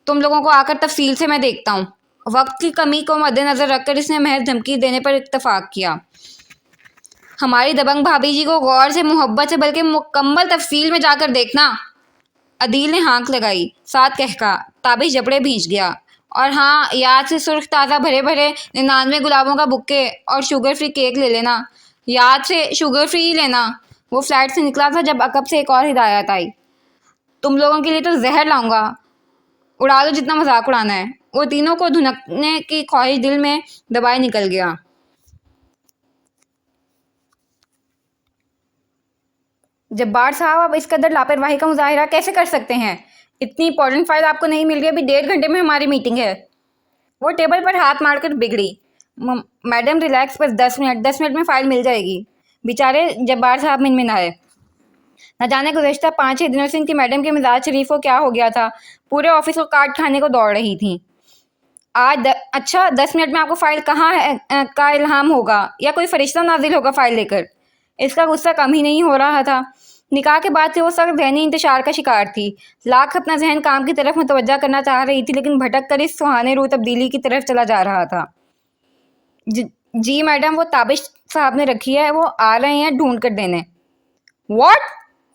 تم لوگوں کو آ کر تفصیل سے میں دیکھتا ہوں. وقت کی کمی کو مد نظر رکھ کر اس نے محض دھمکی دینے پر اتفاق کیا. ہماری دبنگ بھابھی جی کو غور سے، محبت سے، بلکہ مکمل تفصیل میں جا کر دیکھنا. عدیل نے ہانک لگائی. ساتھ کہکا. تابش جبڑے بھیج گیا. اور ہاں، یاد سے سرخ تازہ بھرے بھرے 99 گلابوں کا بکے اور شوگر فری کیک لے لینا. یاد سے شوگر فری ہی لینا. وہ فلیٹ سے نکلا تھا جب عقب سے ایک اور ہدایت آئی. تم لوگوں کے لیے تو زہر لاؤں گا، اڑا دو جتنا مذاق اڑانا ہے. وہ تینوں کو دھنکنے کی خواہش دل میں دبائے نکل گیا. جبار صاحب آپ اس قدر لاپرواہی کا مظاہرہ کیسے کر سکتے ہیں؟ اتنی امپورٹنٹ فائل آپ کو نہیں مل رہی؟ ابھی 1.5 گھنٹے میں ہماری میٹنگ ہے. وہ ٹیبل پر ہاتھ مار کر بگڑی. میڈم ریلیکس، بس 10 منٹ میں فائل مل جائے گی. بیچارے جبار صاحب من آئے. نہ جانے گزشتہ 5-6 دنوں سے ان کی میڈم کے مزاج شریف کو کیا ہو گیا تھا. پورے آفس کو کاٹ کھانے کو دوڑ رہی تھیں. آج اچھا 10 منٹ میں آپ کو فائل کہاں کا الہام ہوگا یا کوئی فرشتہ نازل ہوگا فائل لے کر؟ اس کا غصہ کم ہی نہیں ہو رہا تھا. نکاح کے بعد سے وہ سخت ذہنی انتشار کا شکار تھی. لاکھ اپنا ذہن کام کی طرف متوجہ کرنا چاہ رہی تھی، لیکن بھٹک کر اس سہانے روح تبدیلی کی طرف چلا جا رہا تھا. جی میڈم، وہ تابش صاحب نے رکھی ہے، وہ آ رہے ہیں ڈھونڈ کر دینے. واٹ؟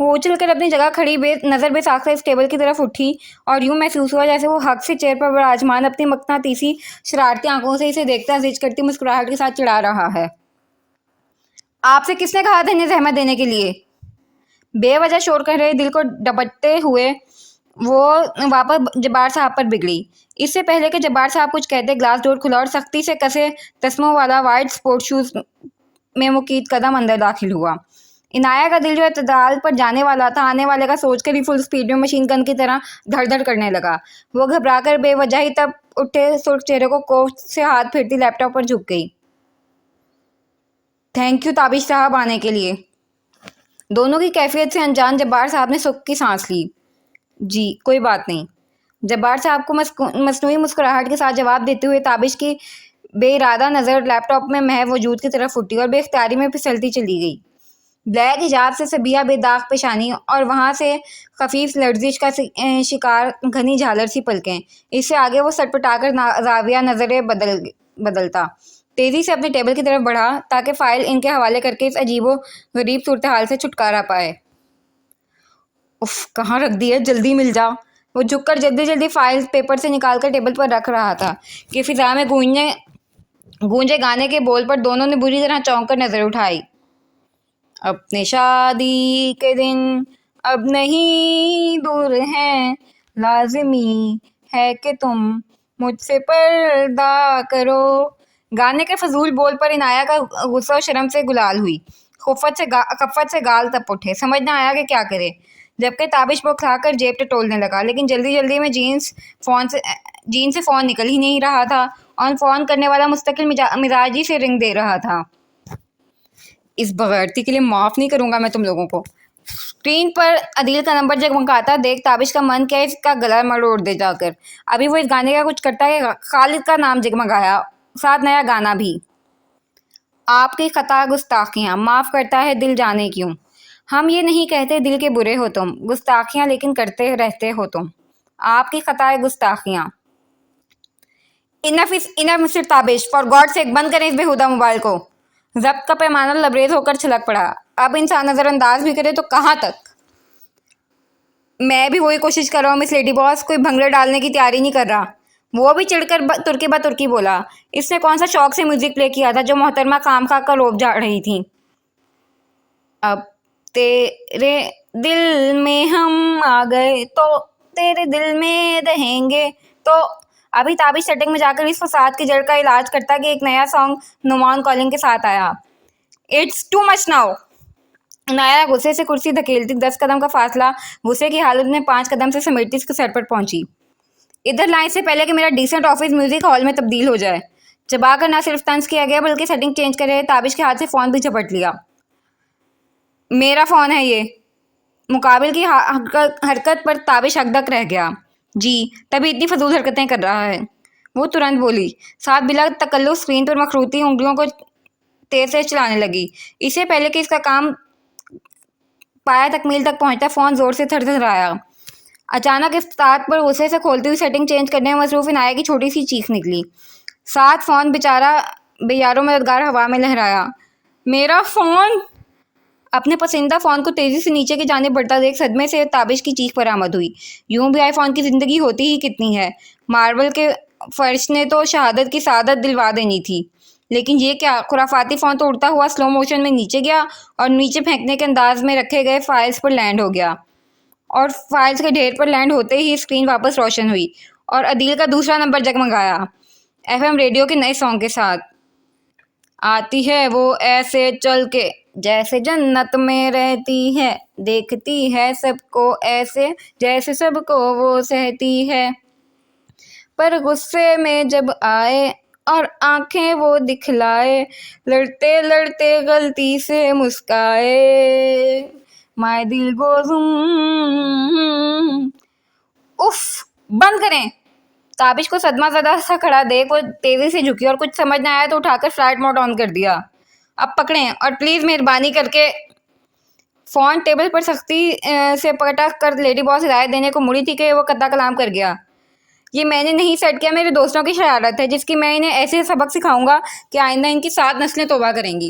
وہ اچھل کر اپنی جگہ کھڑی نظر بے ساختہ اس ٹیبل کی طرف اٹھی اور یوں محسوس ہوا جیسے وہ حق سے چیئر پر براجمان اپنی مقناطیسی شرارتی آنکھوں سے اسے دیکھتا زج کرتی مسکراہٹ کے ساتھ چڑھا رہا ہے۔ آپ سے کس نے کہا تھا انہیں زحمت دینے کے لیے؟ بے وجہ شور کر رہے دل کو ڈپٹتے ہوئے وہ واپس جبار صاحب پر بگڑی۔ اس سے پہلے کہ جبار صاحب کچھ کہتے گلاس ڈور کھلا اور سختی سے کسے تسموں والا وائٹ سپورٹ شوز میں مقید قدم اندر داخل ہوا۔ عنایہ کا دل جو اعتدال پر جانے والا تھا آنے والے کا سوچ کر ہی فل سپیڈ میں مشین گن کی طرح دھڑ دھڑ کرنے لگا۔ وہ گھبرا کر بے وجہ ہی تب اٹھے سرخ چہرے کو کوفت سے ہاتھ پھیرتی لیپ ٹاپ پر جھک گئی۔ تھینک یو تابش صاحب آنے کے لیے۔ دونوں کی کیفیت سے انجان جبار صاحب نے سکھ کی سانس لی۔ جی کوئی بات نہیں، جبار صاحب کو مصنوعی مسکراہٹ کے ساتھ جواب دیتے ہوئے تابش کی بے ارادہ نظر لیپ ٹاپ میں محو وجود کی طرف اٹھی اور بے اختیاری میں پھسلتی چلی گئی۔ بلیک حجاب سے سبیہ بے داغ پیشانی اور وہاں سے خفیف لرزش کا شکار گھنی جھالر سی پلکیں، اس سے آگے وہ سٹ پٹا کر زاویہ نظریں بدلتا تیزی سے اپنے ٹیبل کی طرف بڑھا تاکہ فائل ان کے حوالے کر کے اس عجیب و غریب صورتحال سے چھٹکارا پائے۔ اف کہاں رکھ دی ہے، جلدی مل جا۔ وہ جھک کر جلدی جلدی فائل پیپر سے نکال کر ٹیبل پر رکھ رہا تھا کہ فضا میں گونجے گانے کے بول پر دونوں نے بری طرح چونک کر نظر اٹھائی۔ اپنے شادی کے دن اب نہیں دور ہیں، لازمی ہے کہ تم مجھ سے پردہ کرو۔ گانے کے فضول بول پر عنایہ کا غصہ و شرم سے گلال ہوئی، خفت سے گال تپ اٹھے، سمجھ نہ آیا کہ کیا کرے، جبکہ تابش بوکھلا کر جیب ٹٹولنے لگا، لیکن جلدی جلدی میں جین سے فون نکل ہی نہیں رہا تھا اور فون کرنے والا مستقل مزاجی سے رنگ دے رہا تھا۔ اس بغیرتی کے لیے معاف نہیں کروں گا میں تم لوگوں کو۔ اسکرین پر عدیل کا نمبر جگمگاتا دیکھ تابش کا من کیا اس کا گلا مروڑ دے جا کر۔ ابھی وہ اس گانے کا کچھ کرتا کہ خالد کا نام جگمگایا، ساتھ نیا گانا بھی۔ آپ کی خطا گستاخیاں، معاف کرتا ہے دل جانے کیوں۔ ہم یہ نہیں کہتے دل کے برے ہو تم، گستاخیاں لیکن کرتے رہتے ہو تم۔ آپ کی خطا گستاخیاں۔ انف مسٹر تابش، فار گاڈ سیک بند کریں اس بےہودہ موبائل کو۔ ضبط کا پیمانہ لبریز ہو کر چھلک پڑا۔ اب انسان نظر انداز بھی کرے تو کہاں تک؟ میں بھی وہی کوشش کر رہا ہوں مس لیڈی باس، کوئی بھنگڑے ڈالنے کی تیاری نہیں کر رہا۔ وہ بھی چڑھ کر ترکی بہ ترکی بولا۔ اس نے کون سا شوق سے میوزک پلے کیا تھا جو محترمہ خام خواہ کا روب جھاڑ رہی تھی۔ اب تیرے دل میں ہم آ گئے تو تیرے دل میں رہیں گے تو۔ ابھی تابش سیٹنگ میں جا کر اس فساد کی جڑ کا علاج کرتا کہ ایک نیا سانگ نعمان کالنگ کے ساتھ آیا۔ It's too much now. Inaya غصے سے کرسی دھکیلتی 10 قدم کا فاصلہ غصے کی حالت میں 5 قدم سے سمیٹتی اس کے سر پر پہنچی۔ ادھر لائن سے پہلے کہ میرا ڈیسنٹ آفس میوزک ہال میں تبدیل ہو جائے۔ چبا کر نہ صرف طنز کیا گیا بلکہ سیٹنگ چینج کر رہے تابش کے ہاتھ سے فون بھی جھپٹ لیا۔ میرا فون ہے یہ۔ مقابل کی حرکت پر تابش ہکدک رہ گیا۔ جی تبھی اتنی فضول حرکتیں کر رہا ہے، وہ ترنت بولی، ساتھ بلا تکلف اسکرین پر مخروطی انگلیوں کو تیز سے چلانے لگی۔ اس سے پہلے کہ اس کا کام پایا تکمیل تک پہنچتا فون زور سے تھر تھر آیا۔ اچانک اسٹارٹ پر غصے سے کھولتی ہوئی سیٹنگ چینج کرنے میں مصروف عنایہ کی چھوٹی سی چیخ نکلی۔ ساتھ فون بیچارہ بے یارو مددگار ہوا میں لہرایا۔ میرا فون! اپنے پسندیدہ فون کو تیزی سے نیچے کی جانب بڑھتا دیکھ صدمے سے تابش کی چیخ برآمد ہوئی۔ یوں بھی آئی فون کی زندگی ہوتی ہی کتنی ہے، ماربل کے فرش نے تو شہادت کی سعادت دلوا دینی تھی، لیکن یہ کیا، خرافاتی فون تو اڑتا ہوا سلو موشن میں نیچے گیا اور نیچے پھینکنے کے انداز میں رکھے گئے فائلز پر لینڈ ہو گیا، اور فائلز کے ڈھیر پر لینڈ ہوتے ہی اسکرین واپس روشن ہوئی اور عدیل کا دوسرا نمبر جگمگایا، FM ریڈیو کے نئے سانگ کے ساتھ۔ آتی ہے وہ ایسے چل کے جیسے جنت میں رہتی ہے، دیکھتی ہے سب کو ایسے جیسے سب کو وہ سہتی ہے، پر غصے میں جب آئے اور آنکھیں وہ دکھلائے، لڑتے لڑتے غلطی سے مسکائے، مائی دل گوز اف بند کریں۔ تابش کو صدمہ زدہ سا کھڑا دیکھ وہ تیزی سے جھکی اور کچھ سمجھ نہ آیا تو اٹھا کر فلائٹ موڈ آن کر دیا۔ اب پکڑیں اور پلیز مہربانی کر کے۔ فون ٹیبل پر سختی سے پٹک کر لیڈی باس ہدایت دینے کو مڑی تھی کہ وہ قطع کلام کر گیا۔ یہ میں نے نہیں سیٹ کیا، میرے دوستوں کی شرارت ہے جس کی میں انہیں ایسے سبق سکھاؤں گا کہ آئندہ ان کی 7 نسلیں توبہ کریں گی۔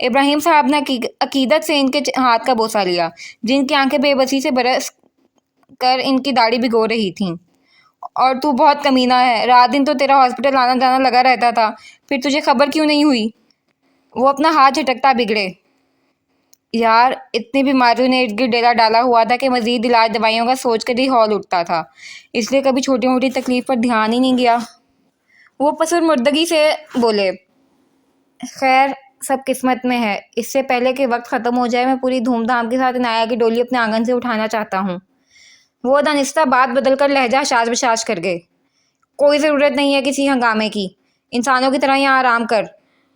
ابراہیم صاحب نے عقیدت سے ان کے ہاتھ کا بوسہ لیا، جن کی آنکھیں بے بسی سے برس کر ان کی داڑھی بھگو رہی تھیں۔ اور تو بہت کمینہ ہے، رات دن تو تیرا ہاسپٹل آنا جانا لگا رہتا تھا، پھر تجھے خبر کیوں نہیں ہوئی؟ وہ اپنا ہاتھ جھٹکتا بگڑے۔ یار، اتنی بیماریوں نے ارد گرد ڈیرا ڈالا ہوا تھا کہ مزید علاج دوائیوں کا سوچ کر ہی ہول اٹھتا تھا، اس لیے کبھی چھوٹی موٹی تکلیف پر دھیان ہی نہیں گیا۔ وہ پسر مردگی سے بولے، خیر، سب قسمت میں ہے۔ اس سے پہلے کہ وقت ختم ہو جائے میں پوری دھوم دھام کے ساتھ عنایہ کی ڈولی اپنے آنگن سے اٹھانا چاہتا ہوں۔ وہ دانستہ بات بدل کر لہجہ حشاش بشاش کر گئے۔ کوئی ضرورت نہیں ہے کسی ہنگامے کی، انسانوں کی طرح یہاں آرام کر۔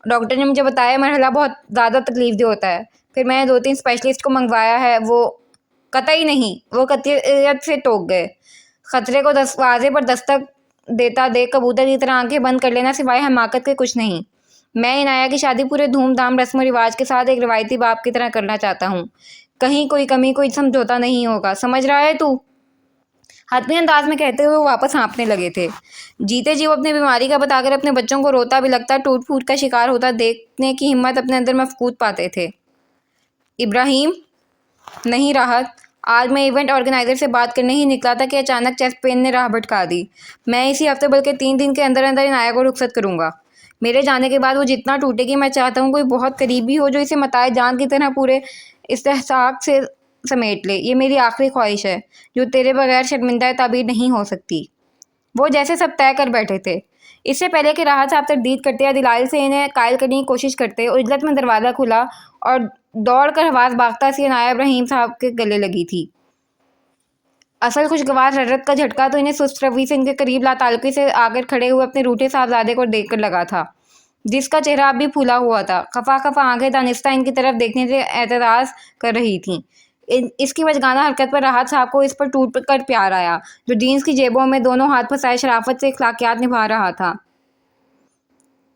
ڈاکٹر نے مجھے بتایا مرحلہ بہت زیادہ تکلیف دہ ہوتا ہے، پھر میں نے 2-3 اسپیشلسٹ کو منگوایا ہے۔ وہ قطعی نہیں، وہ قطعیت سے ٹوک گئے۔ خطرے کو دروازے پر دستک دیتا دیکھ کبوتر کی طرح آنکھیں بند کر لینا سوائے حماقت کے کچھ نہیں۔ میں عنایہ کی شادی پورے دھوم دھام رسم و رواج کے ساتھ ایک روایتی باپ کی طرح کرنا چاہتا ہوں۔ کہیں کوئی کمی، کوئی سمجھوتا نہیں ہوگا، سمجھ رہا ہے تو؟ حتمی انداز میں کہتے ہوئے وہ واپس ہانپنے لگے تھے۔ جیتے جی وہ اپنی بیماری کا بتا کر اپنے بچوں کو روتا بھی لگتا، ٹوٹ پھوٹ کا شکار ہوتا دیکھنے کی ہمت اپنے اندر مفقود پاتے تھے۔ ابراہیم، نہیں راحت، آج میں ایونٹ آرگنائزر سے بات کرنے ہی نکلا تھا کہ اچانک چیسٹ پین نے راہ بھٹکا دی۔ میں اسی ہفتے بلکہ 3 دن کے اندر اندر عنایہ کو رخصت کروں گا۔ میرے جانے کے بعد وہ جتنا ٹوٹے گی، میں چاہتا ہوں کوئی بہت قریبی ہو جو اسے متاع جان کی طرح پورے استحقاق سے سمیٹ لے۔ یہ میری آخری خواہش ہے، جو تیرے بغیر شرمندہ تعبیر نہیں ہو سکتی۔ وہ جیسے سب طے کر بیٹھے تھے۔ اس سے پہلے کہ راحت صاحب تردید کرتے یا دلائل سے انہیں قائل کرنے کی کوشش کرتے، عجلت میں دروازہ کھلا اور دوڑ کر حواس باختہ سی عنایہ ابراہیم صاحب کے گلے لگی تھی۔ اصل خوشگوار حرارت کا جھٹکا تو انہیں سست روی سے ان کے قریب لاتعلقی سے آ کر کھڑے ہوئے اپنے روٹھے صاحبزادے کو دیکھ کر لگا تھا، جس کا چہرہ اب بھی پھولا ہوا تھا۔ خفا خفا آنکھیں دانستہ ان کی طرف دیکھنے سے اعتراض کر رہی تھیں۔ اس کی بچگانہ حرکت پر راحت صاحب کو اس پر ٹوٹ کر پیار آیا، جو جینس کی جیبوں میں دونوں ہاتھ پھنسائے شرافت سے اخلاقیات نبھا رہا تھا۔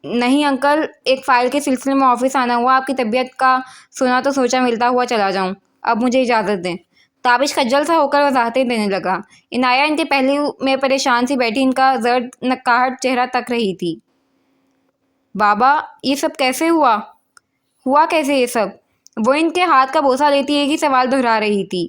نہیں انکل، ایک فائل کے سلسلے میں آفس آنا ہوا، آپ کی طبیعت کا سنا تو سوچا ملتا ہوا چلا جاؤں۔ اب مجھے اجازت دیں۔ تابش خجل سا ہو کر وضاحتیں دینے لگا۔ عنایہ ان کے پہلو میں پریشان سی بیٹھی ان کا زرد نقاہٹ چہرہ تک رہی تھی۔ بابا، یہ سب کیسے ہوا؟ ہوا کیسے یہ سب؟ وہ ان کے ہاتھ کا بوسہ لیتی ایک ہی سوال دہرا رہی تھی۔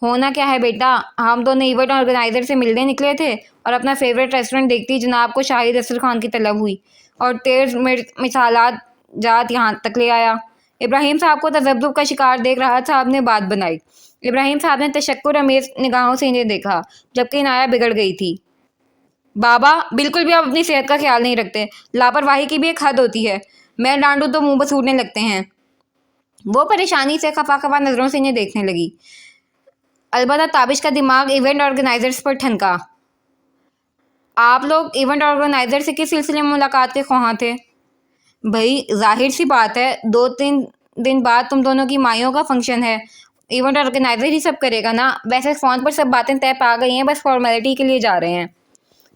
ہونا کیا ہے بیٹا، ہم دونوں ایونٹ آرگنائزر سے ملنے نکلے تھے اور اپنا فیوریٹ ریسٹورنٹ دیکھتی جناب کو شاہی دسترخوان کی طلب ہوئی اور تیز مثالات جات یہاں تک لے آیا۔ ابراہیم صاحب کو تذبذب کا شکار دیکھ راحت صاحب نے بات بنائی۔ ابراہیم صاحب نے تشکر امیز نگاہوں سے انہیں دیکھا، جبکہ عنایہ بگڑ گئی تھی۔ بابا، بالکل بھی آپ اپنی صحت کا خیال نہیں رکھتے، لاپرواہی کی بھی ایک حد ہوتی ہے، میں ڈانٹوں تو منہ بسوڑنے لگتے ہیں۔ وہ پریشانی سے خفا خفا نظروں سے انہیں دیکھنے لگی۔ البتہ تابش کا دماغ ایونٹ آرگنائزرز پر ٹھنکا۔ آپ لوگ ایونٹ آرگنائزر سے کس سلسلے میں ملاقات کے خواہاں تھے؟ بھئی، ظاہر سی بات ہے، 2-3 دن بعد تم دونوں کی مائیوں کا فنکشن ہے، ایونٹ آرگنائزر ہی سب کرے گا نا۔ ویسے فون پر سب باتیں طے پا گئی ہیں، بس فارمیلٹی کے لیے جا رہے ہیں۔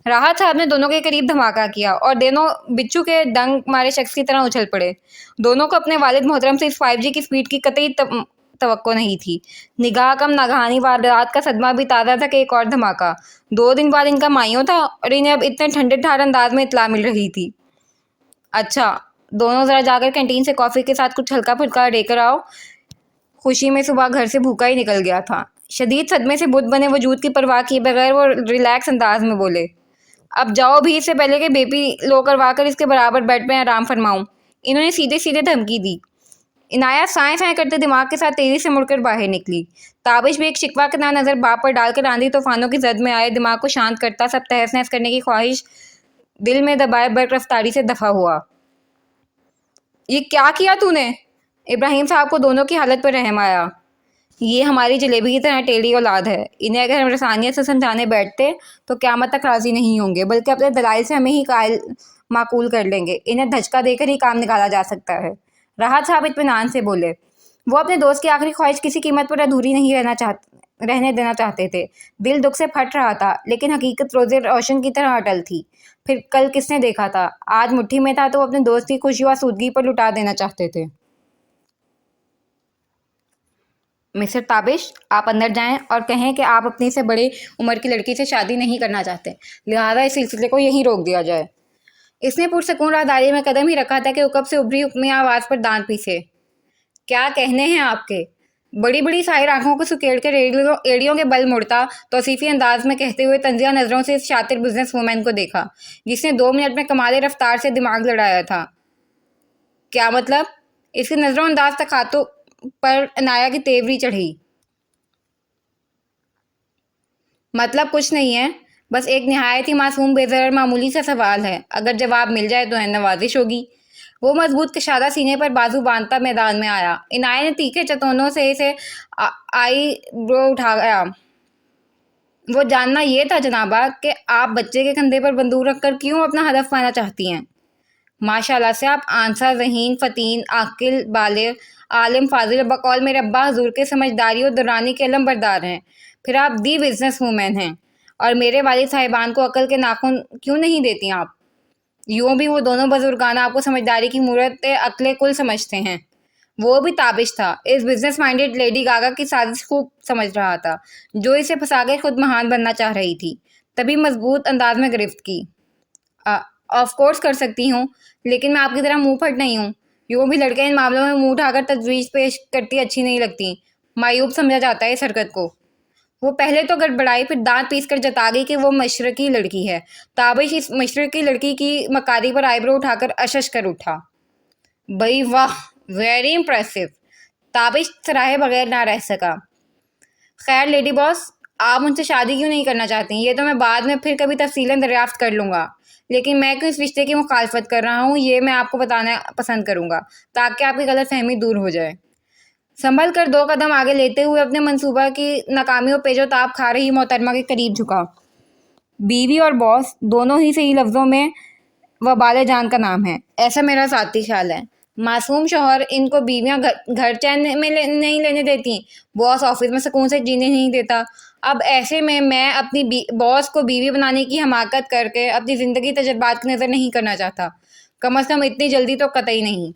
راحت صاحب نے دونوں کے قریب دھماکہ کیا اور دونوں بچھو کے ڈنگ مارے شخص کی طرح اچھل پڑے۔ دونوں کو اپنے والد محترم سے اس 5G کی سپیڈ کی قطعی توقع نہیں تھی۔ نگاہ کم ناگہانی واردات کا صدمہ بھی تازہ تھا کہ ایک اور دھماکہ 2 دن بعد ان کا مائیوں تھا، اور انہیں اب اتنے ٹھنڈے ٹھار انداز میں اطلاع مل رہی تھی۔ اچھا، دونوں ذرا جا کر کینٹین سے کافی کے ساتھ کچھ ہلکا پھلکا لے کر آؤ۔ خوشی میں صبح گھر سے بھوکا ہی نکل گیا تھا۔ شدید صدمے سے بت بنے وجود کی پرواہ کیے بغیر وہ ریلیکس انداز میں بولے، اب جاؤ بھی، اس سے پہلے کہ بے پی لو کروا کر اس کے برابر بیڈ پہ آرام فرماؤں۔ انہوں نے سیدھے سیدھے دھمکی دی۔ عنایہ سائیں سائیں کرتے دماغ کے ساتھ تیزی سے مڑ کر باہر نکلی۔ تابش بھی ایک شکوہ کے نظر باپ پر ڈال کر آندھی طوفانوں کی زد میں آئے دماغ کو شانت کرتا سب تہس نہس کرنے کی خواہش دل میں دبائے برق رفتاری سے دفع ہوا۔ یہ کیا کیا تو نے؟ ابراہیم صاحب کو دونوں کی حالت پر رحم آیا۔ یہ ہماری جلیبی کی طرح ٹیڑھی اولاد ہے، انہیں اگر ہم رسانیت سے سمجھانے بیٹھتے تو قیامت تک راضی نہیں ہوں گے، بلکہ اپنے دلائل سے ہمیں ہی قائل معقول کر لیں گے۔ انہیں دھچکا دے کر ہی کام نکالا جا سکتا ہے۔ راحت صاحب اطمینان سے بولے۔ وہ اپنے دوست کی آخری خواہش کسی قیمت پر ادھوری نہیں رہنے دینا چاہتے تھے۔ دل دکھ سے پھٹ رہا تھا، لیکن حقیقت روز روشن کی طرح اٹل تھی۔ پھر کل کس نے دیکھا تھا، آج مٹھی میں تھا تو وہ اپنے دوست کی خوشی و آسودگی پر لٹا دینا چاہتے تھے۔ مسٹر تابش، آپ اندر جائیں اور کہیں کہ آپ اپنی سے بڑی عمر کی لڑکی سے شادی نہیں کرنا چاہتے، لہذا اس سلسلے کو یہیں روک دیا جائے۔ اس نے پرسکون راہداری میں قدم ہی رکھا تھا کہ عقب سے ابری حکمی آواز پر دانت پیسے۔ کیا کہنے ہیں آپ کے؟ بڑی بڑی سائر آنکھوں کو سکیڑ کر ایڑیوں کے بل مڑتا توصیفی انداز میں کہتے ہوئے طنزیہ نظروں سے اس شاطر بزنس وومین کو دیکھا جس نے 2 منٹ میں کمال رفتار سے دماغ لڑایا تھا۔ کیا مطلب؟ اس کے نظر و انداز تخاطب پر عنایہ کی تیوری چڑھی۔ مطلب کچھ نہیں ہے، بس ایک نہایت ہی معصوم بے ضرر معمولی سا سوال ہے، اگر جواب مل جائے تو نوازش ہوگی۔ وہ مضبوط کشادہ سینے پر بازو باندھتا میدان میں آیا۔ عنایہ نے تیکھے چتونوں سے اسے آئی برو اٹھایا۔ وہ جاننا یہ تھا جنابہ کہ آپ بچے کے کندھے پر بندوق رکھ کر کیوں اپنا ہدف پانا چاہتی ہیں؟ ماشاء اللہ سے آپ آنسا، ذہین، فطین، عاقل، بالغ، عالم، فاضل، بقول میرے ابا حضور کے سمجھداری اور دورانی کے علم بردار ہیں۔ پھر آپ دی بزنس وومین ہیں، اور میرے والد صاحبان کو عقل کے ناخن کیوں نہیں دیتی آپ؟ یوں بھی وہ دونوں بزرگان آپ کو سمجھداری کی مورت عقل کل سمجھتے ہیں۔ وہ بھی تابش تھا، اس بزنس مائنڈڈ لیڈی گاگا کی سازش خوب سمجھ رہا تھا، جو اسے پھنسا کے خود مہان بننا چاہ رہی تھی۔ تبھی مضبوط انداز میں گرفت کی۔ آف کورس کر سکتی ہوں، لیکن میں آپ کی طرح منہ پھٹ نہیں ہوں۔ یوں بھی لڑکے ان معاملوں میں منہ اٹھا کر تجویز پیش کرتی اچھی نہیں لگتی، معیوب سمجھا جاتا ہے اس حرکت کو۔ وہ پہلے تو گڑبڑائی، پھر دانت پیس کر جتا گئی کہ وہ مشرقی لڑکی ہے۔ تابش اس مشرقی لڑکی کی مکاری پر آئیبرو اٹھا کر اشش کر اٹھا۔ بھئی واہ، ویری امپریسو۔ تابش سراہے بغیر نہ رہ سکا۔ خیر لیڈی باس، آپ مجھ سے شادی کیوں نہیں کرنا چاہتی؟ یہ تو میں بعد میں پھر کبھی تفصیلاً دریافت کر لوں گا، لیکن میں کیوں اس رشتے کی مخالفت کر رہا ہوں یہ میں آپ کو بتانا پسند کروں گا تاکہ آپ کی غلط فہمی دور ہو جائے۔ سنبھل کر 2 قدم آگے لیتے ہوئے اپنے منصوبہ کی ناکامیوں پیچ و تاب کھا رہی محترمہ کے قریب جھکا۔ بیوی اور باس دونوں ہی صحیح لفظوں میں وبال جان کا نام ہے، ایسا میرا ذاتی خیال ہے۔ معصوم شوہر ان کو بیویاں گھر چین میں نہیں لینے دیتی، باس آفس میں سکون سے جینے نہیں دیتا۔ اب ایسے میں اپنی باس کو بیوی بنانے کی حماقت کر کے اپنی زندگی تجربات کی نظر نہیں کرنا چاہتا، کم از کم اتنی جلدی تو قطعی نہیں۔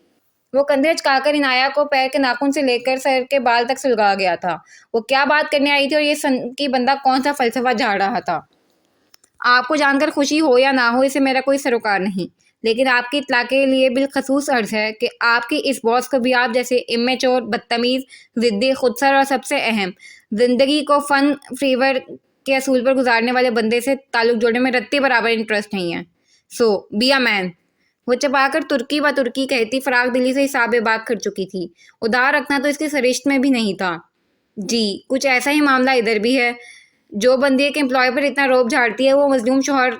وہ کندھے اچکا کر عنایہ کو پیر کے ناخن سے لے کر سر کے بال تک سلگا گیا تھا۔ وہ کیا بات کرنے آئی تھی اور یہ سن کی بندہ کون سا فلسفہ جھاڑ رہا تھا؟ آپ کو جان کر خوشی ہو یا نہ ہو اسے میرا کوئی سروکار نہیں، لیکن آپ کی اطلاع کے لیے بالخصوص عرض ہے کہ آپ کی اس باس کو بھی آپ جیسے امیچور، بدتمیز، ضدی، خودسر اور سب سے اہم، زندگی کو فن فیور کے اصول پر گزارنے والے بندے سے تعلق جوڑنے میں رتی برابر انٹرسٹ نہیں ہے۔ سو بی اے مین۔ وہ چپا کر ترکی و ترکی کہتی فراغ دلی سے حساب بات کر چکی تھی۔ ادھار رکھنا تو اس کی سرشت میں بھی نہیں تھا۔ جی کچھ ایسا ہی معاملہ ادھر بھی ہے۔ جو بندی ایک امپلائی پر اتنا روب جھاڑتی ہے وہ مظلوم شوہر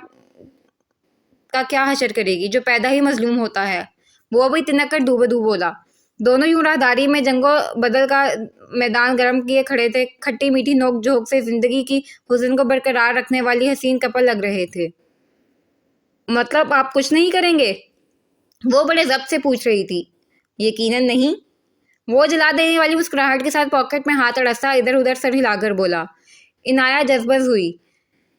کا کیا حشر کرے گی جو پیدا ہی مظلوم ہوتا ہے؟ وہ بھی تنک کر دو بدو بولا۔ دونوں یوں راہداری میں جنگ و بدل کا میدان گرم کیے کھڑے تھے، کھٹی میٹھی نوک جھونک سے زندگی کی حسن کو برقرار رکھنے والی حسین کپل لگ رہے تھے۔ مطلب آپ کچھ نہیں کریں گے؟ وہ بڑے ضبط سے پوچھ رہی تھی۔ یقیناً نہیں، وہ جلا دینے والی مسکراہٹ کے ساتھ پاکٹ میں ہاتھ اڑستا ادھر ادھر سر ہلا کر بولا۔ عنایہ جذبز ہوئی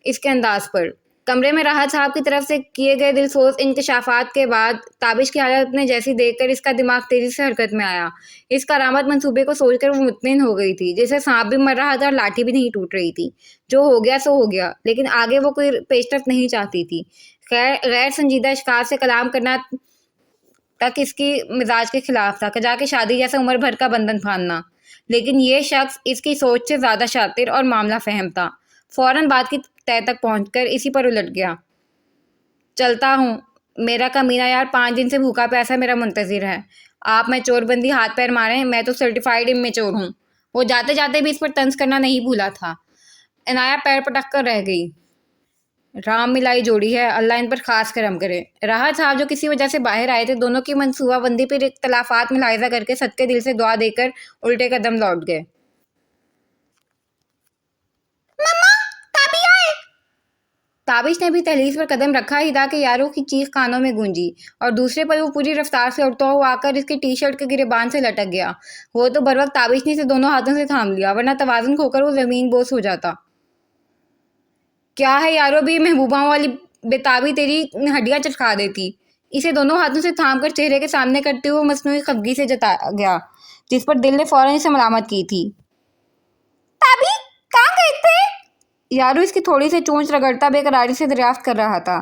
اس کے انداز پر۔ کمرے میں راحت صاحب کی طرف سے کیے گئے دلسوز انکشافات کے بعد تابش کی حالت میں جیسی دیکھ کر اس کا دماغ تیزی سے حرکت میں آیا۔ اس کارآمد منصوبے کو سوچ کر وہ مطمئن ہو گئی تھی، جیسے سانپ بھی مر رہا تھا اور لاٹھی بھی نہیں ٹوٹ رہی تھی۔ جو ہو گیا سو ہو گیا، لیکن آگے وہ کوئی پیش رفت نہیں چاہتی تھی۔ غیر سنجیدہ اشخاص سے کلام کرنا تک اس کی مزاج کے خلاف تھا، کجا کے شادی جیسا عمر بھر کا بندھن باندھنا۔ لیکن یہ شخص اس کی سوچ سے زیادہ شاطر اور معاملہ فہم تھا۔ فوراً بات کی تہہ تک پہنچ کر اسی پر الٹ گیا۔ چلتا ہوں، میرا کمینہ یار 5 دن سے بھوکا پیاسا میرا منتظر ہے۔ آپ میں چور بندی ہاتھ پیر ماریں، میں تو سرٹیفائیڈ امیچور ہوں۔ وہ جاتے جاتے بھی اس پر طنز کرنا نہیں بھولا تھا۔ عنایہ پیر پٹک کر رہ گئی۔ رام ملائی جوڑی ہے، اللہ ان پر خاص کرم کرے۔ راحت صاحب جو کسی وجہ سے باہر آئے تھے دونوں کی منصوبہ بندی پر اختلافات ملاحظہ کر کے صدقے دل سے دعا دے کر الٹے قدم لوٹ گئے۔ تابش نے بھی دہلیز پر قدم رکھا ہی تھا کہ یارو کی چیخ کانوں میں گونجی، اور دوسرے پر وہ پوری رفتار سے اڑتا ہوا آ کر اس کی ٹی شرٹ کے گریبان سے لٹک گیا۔ وہ تو بروقت تابش نے اسے دونوں ہاتھوں سے تھام لیا، ورنہ توازن کھو کر وہ زمین بوس ہو جاتا۔ کیا ہے یارو بھی محبوباؤں والی بےتابی تیری ہڈیاں چٹکا دیتی۔ اسے دونوں ہاتھوں سے تھام کر چہرے کے سامنے کرتے ہوئے مصنوعی خفگی سے جتایا گیا، جس پر دل نے فوراً اسے ملامت کی تھی۔ تابی کہاں گئے تھے؟ یارو اس کی تھوڑی سی چونچ رگڑتا بے قراری سے دریافت کر رہا تھا۔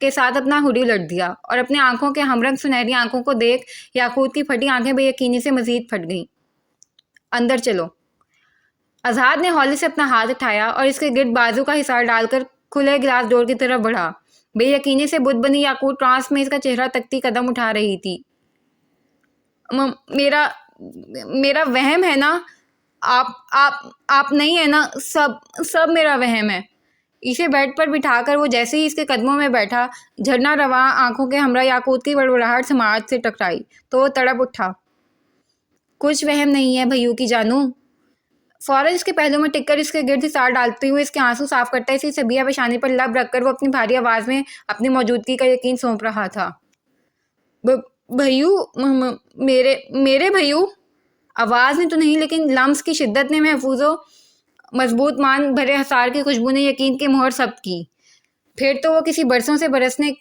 کے ساتھ اپنا ہوڈی الٹ دیا اور اپنے آنکھوں کے ہمرنگ سنہری آنکھوں کو دیکھ یاقوت کی پھٹی آنکھیں بے یقینی سے مزید پھٹ گئیں۔ اندر چلو۔ اذہان نے ہولے سے اپنا ہاتھ اٹھایا اور اس کے گرد بازو کا حصار ڈال کر کھلے گلاس ڈور کی طرف بڑھا۔ بے یقینی سے بت بنی یاقوت ٹرانس میں اس کا چہرہ تکتی قدم اٹھا رہی تھی۔ میرا وہم ہے نا؟ آپ نہیں ہے نا؟ سب میرا وہم ہے۔ اسے بیڈ پر بٹھا کر وہ جیسے ہی اس کے قدموں میں بیٹھا، جھرنا رواں آنکھوں کے ہمراہ یاقوت کی بڑبڑاہٹ سماعت سے ٹکرائی تو وہ تڑپ اٹھا۔ کچھ وہم نہیں ہے بھائیو کی جانو۔ فوراً اس کے پہلو میں ٹک کر اس کے گرد حصار ڈالتے ہوئے اس کے آنسو صاف کرتا اسی صبیہ پیشانی پر لب رکھ کر وہ اپنی بھاری آواز میں اپنی موجودگی کا یقین سونپ رہا تھا۔ بھائیو، میرے بھائیو۔ آواز نے تو نہیں لیکن لمس کی شدت نے محفوظ و مضبوط مان بھرے حصار کی خوشبو نے یقین کی مہر ثبت کی۔ پھر تو وہ کسی برسوں سے برسنے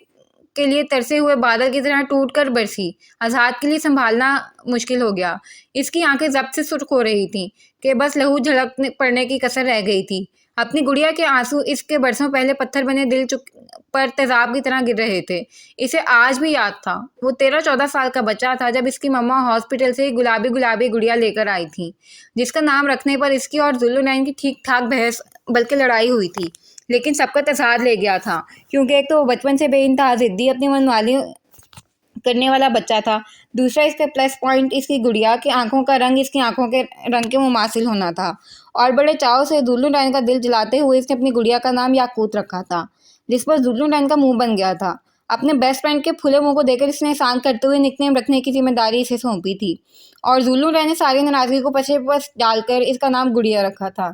کے لیے ترسے ہوئے بادل کی طرح ٹوٹ کر برسی۔ اذہان کے لیے سنبھالنا مشکل ہو گیا۔ اس کی آنکھیں ضبط سے سرخ ہو رہی تھیں کہ بس لہو جھلک پڑنے کی کسر رہ گئی تھی۔ اپنی گڑیا کے آنسو اس کے برسوں پہلے پتھر بنے دل پر تیزاب کی طرح گر رہے تھے۔ اسے آج بھی یاد تھا، وہ 13-14 سال کا بچہ تھا جب اس کی مما ہاسپٹل سے گلابی گڑیا لے کر آئی تھی، جس کا نام رکھنے پر اس کی اور ذوالنورین کی ٹھیک ٹھاک بحث بلکہ لڑائی ہوئی تھی، لیکن سبقت اذہان لے گیا تھا، کیونکہ ایک تو وہ بچپن سے بے انتہا ضدی اپنی منمانی کرنے والا بچہ تھا، دوسرا اس کا پلس پوائنٹ اس کی گڑیا کی آنکھوں کا رنگ اس کی آنکھوں کے رنگ کے مماثل ہونا تھا، اور بڑے چاؤ سے ذوالنورین کا دل جلاتے ہوئے اس نے اپنی گڑیا کا نام یاقوت رکھا تھا، جس پر ذوالنورین کا منہ بن گیا تھا۔ اپنے بیسٹ فرینڈ کے پھولے منہ کو دیکھ کر اس نے احسان کرتے ہوئے نک نیم رکھنے کی ذمہ داری اسے سونپی تھی، اور ذوالنورین نے ساری ناراضگی کو پچھے پس ڈال کر اس کا نام گڑیا رکھا تھا۔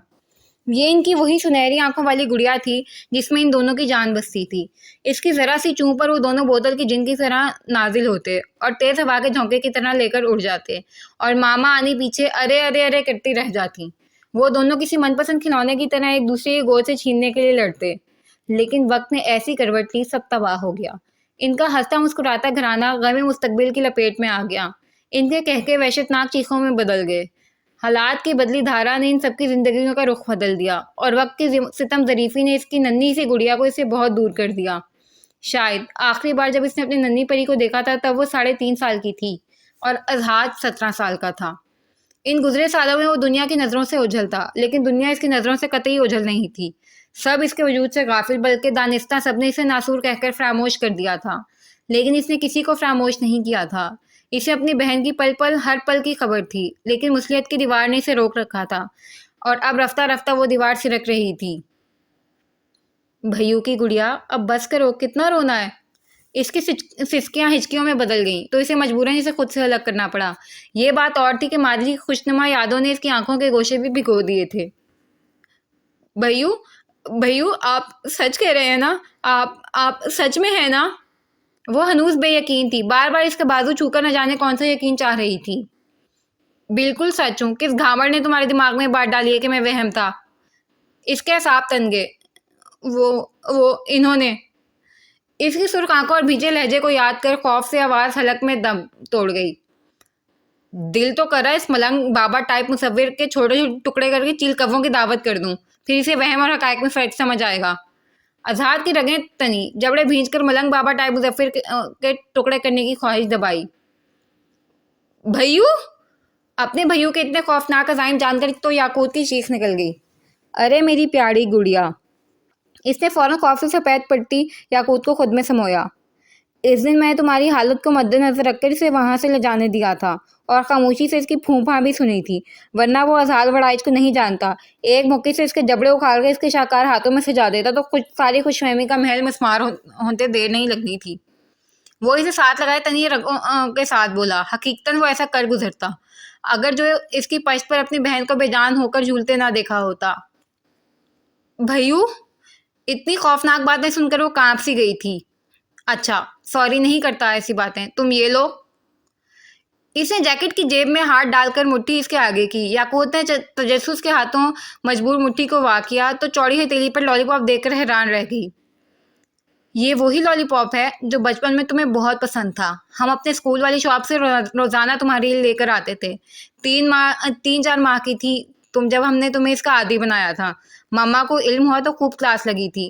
یہ ان کی وہی سنہری آنکھوں والی گڑیا تھی جس میں ان دونوں کی جان بستی تھی۔ اس کی ذرا سی چونک پر وہ دونوں بوتل کی جن کی طرح نازل ہوتے اور تیز ہوا کے جھونکے کی طرح لے کر اڑ جاتے، اور ماما آنی پیچھے ارے ارے ارے کرتی رہ جاتی۔ وہ دونوں کسی من پسند کھلونے کی طرح ایک دوسرے کی گود سے چھیننے کے لیے لڑتے، لیکن وقت نے ایسی کروٹ لی، سب تباہ ہو گیا۔ ان کا ہنستا مسکراتا گھرانہ غم مستقبل کی لپیٹ میں آ گیا۔ ان کے کہکے وحشتناک چیخوں میں بدل گئے۔ حالات کی بدلی دھارا نے ان سب کی زندگیوں کا رخ بدل دیا، اور وقت کی ستم ظریفی نے اس کی ننھی سی گڑیا کو اس سے بہت دور کر دیا۔ شاید آخری بار جب اس نے اپنی ننھی پری کو دیکھا تھا تب وہ 3.5 سال کی تھی اور اذہان 17 سال کا تھا۔ ان گزرے سالوں میں وہ دنیا کی نظروں سے اوجھل تھا، لیکن دنیا اس کی نظروں سے قطعی اوجھل نہیں تھی۔ سب اس کے وجود سے غافل بلکہ دانستہ سب نے اسے ناسور کہہ کر فراموش کر دیا تھا، لیکن اس نے کسی کو فراموش نہیں کیا تھا۔ اسے اپنی بہن کی ہر پل کی خبر تھی، لیکن مصلیحت کی دیوار نے اسے روک رکھا تھا، اور اب رفتہ رفتہ وہ دیوار سرک رہی تھی۔ بھائیو کی گڑیا، اب بس کرو، کتنا رونا ہے؟ اس کی سسکیاں ہچکیوں میں بدل گئیں تو اسے مجبوراً اسے خود سے الگ کرنا پڑا۔ یہ بات اور تھی کہ ماضی کی خوشنما یادوں نے اس کی آنکھوں کے گوشے بھی بھگو دیے تھے۔ بھائیو، آپ سچ کہہ رہے ہیں نا؟ آپ سچ میں ہیں نا؟ وہ ہنوز بے یقین تھی، بار بار اس کا بازو چھو کر نہ جانے کون سا یقین چاہ رہی تھی۔ بالکل سچ ہوں۔ کس گھامڑ نے تمہارے دماغ میں بات ڈالی ہے کہ میں وہم تھا؟ اس کے اعصاب تن گئے۔ انہوں نے اس کی سرخ آنکھوں اور بھیجے لہجے کو یاد کر خوف سے آواز حلق میں دم توڑ گئی۔ دل تو کر رہا ہے اس ملنگ بابا ٹائپ مصور کے چھوٹے چھوٹے ٹکڑے کر کے چیل کووں کی دعوت کر دوں، پھر اسے وہم اور حقائق میں فرق سمجھ آئے گا۔ اذہان کی رگیں تنی، جبڑے بھینج کر ملنگ بابا ٹائپ مظفر کے ٹکڑے کرنے کی خواہش دبائی۔ بھائیو! اپنے بھائیو کے اتنے خوفناک عزائم جان کر تو یاقوت کی چیخ نکل گئی۔ ارے میری پیاری گڑیا! اس نے فوراً خوف سے سفید پڑتی یاقوت کو خود میں سمویا۔ اس دن میں نے تمہاری حالت کو مد نظر رکھ کر اسے وہاں سے لے جانے دیا تھا اور خاموشی سے اس کی پھوں پھاں بھی سنی تھی، ورنہ وہ اذہان وڑائچ کو نہیں جانتا، ایک موقع سے اس کے جبڑے اکھاڑ کر اس کے شاہکار ہاتھوں میں سجا دیتا تو ساری خوش فہمی کا محل مسمار ہوتے دیر نہیں لگنی تھی۔ وہ اسے ساتھ لگائے تنی رگوں کے ساتھ بولا، حقیقتاً وہ ایسا کر گزرتا اگر جو اس کی پشت پر اپنی بہن کو بے جان ہو کر جھولتے نہ دیکھا ہوتا۔ بھائیو! اتنی خوفناک باتیں سن کر وہ کانپ سی گئی تھی۔ اچھا، سوری نہیں کرتا ایسی باتیں، تم یہ لو۔ اس نے جیکٹ کی جیب میں ہاتھ ڈال کر مٹھی اس کے آگے کی۔ یاقوت نے تجسس کے ہاتھوں مجبور مٹھی کو وا کیا تو چوڑی ہتھیلی پر لالی پاپ دیکھ کر حیران رہ گئی۔ یہ وہی لالی پاپ ہے جو بچپن میں تمہیں بہت پسند تھا، ہم اپنے اسکول والی شاپ سے روزانہ تمہارے لیے لے کر آتے تھے۔ 3-4 ماہ کی تھی تم جب ہم نے تمہیں اس کا عادی بنایا تھا۔ ماما کو علم ہوا تو خوب کلاس لگی تھی،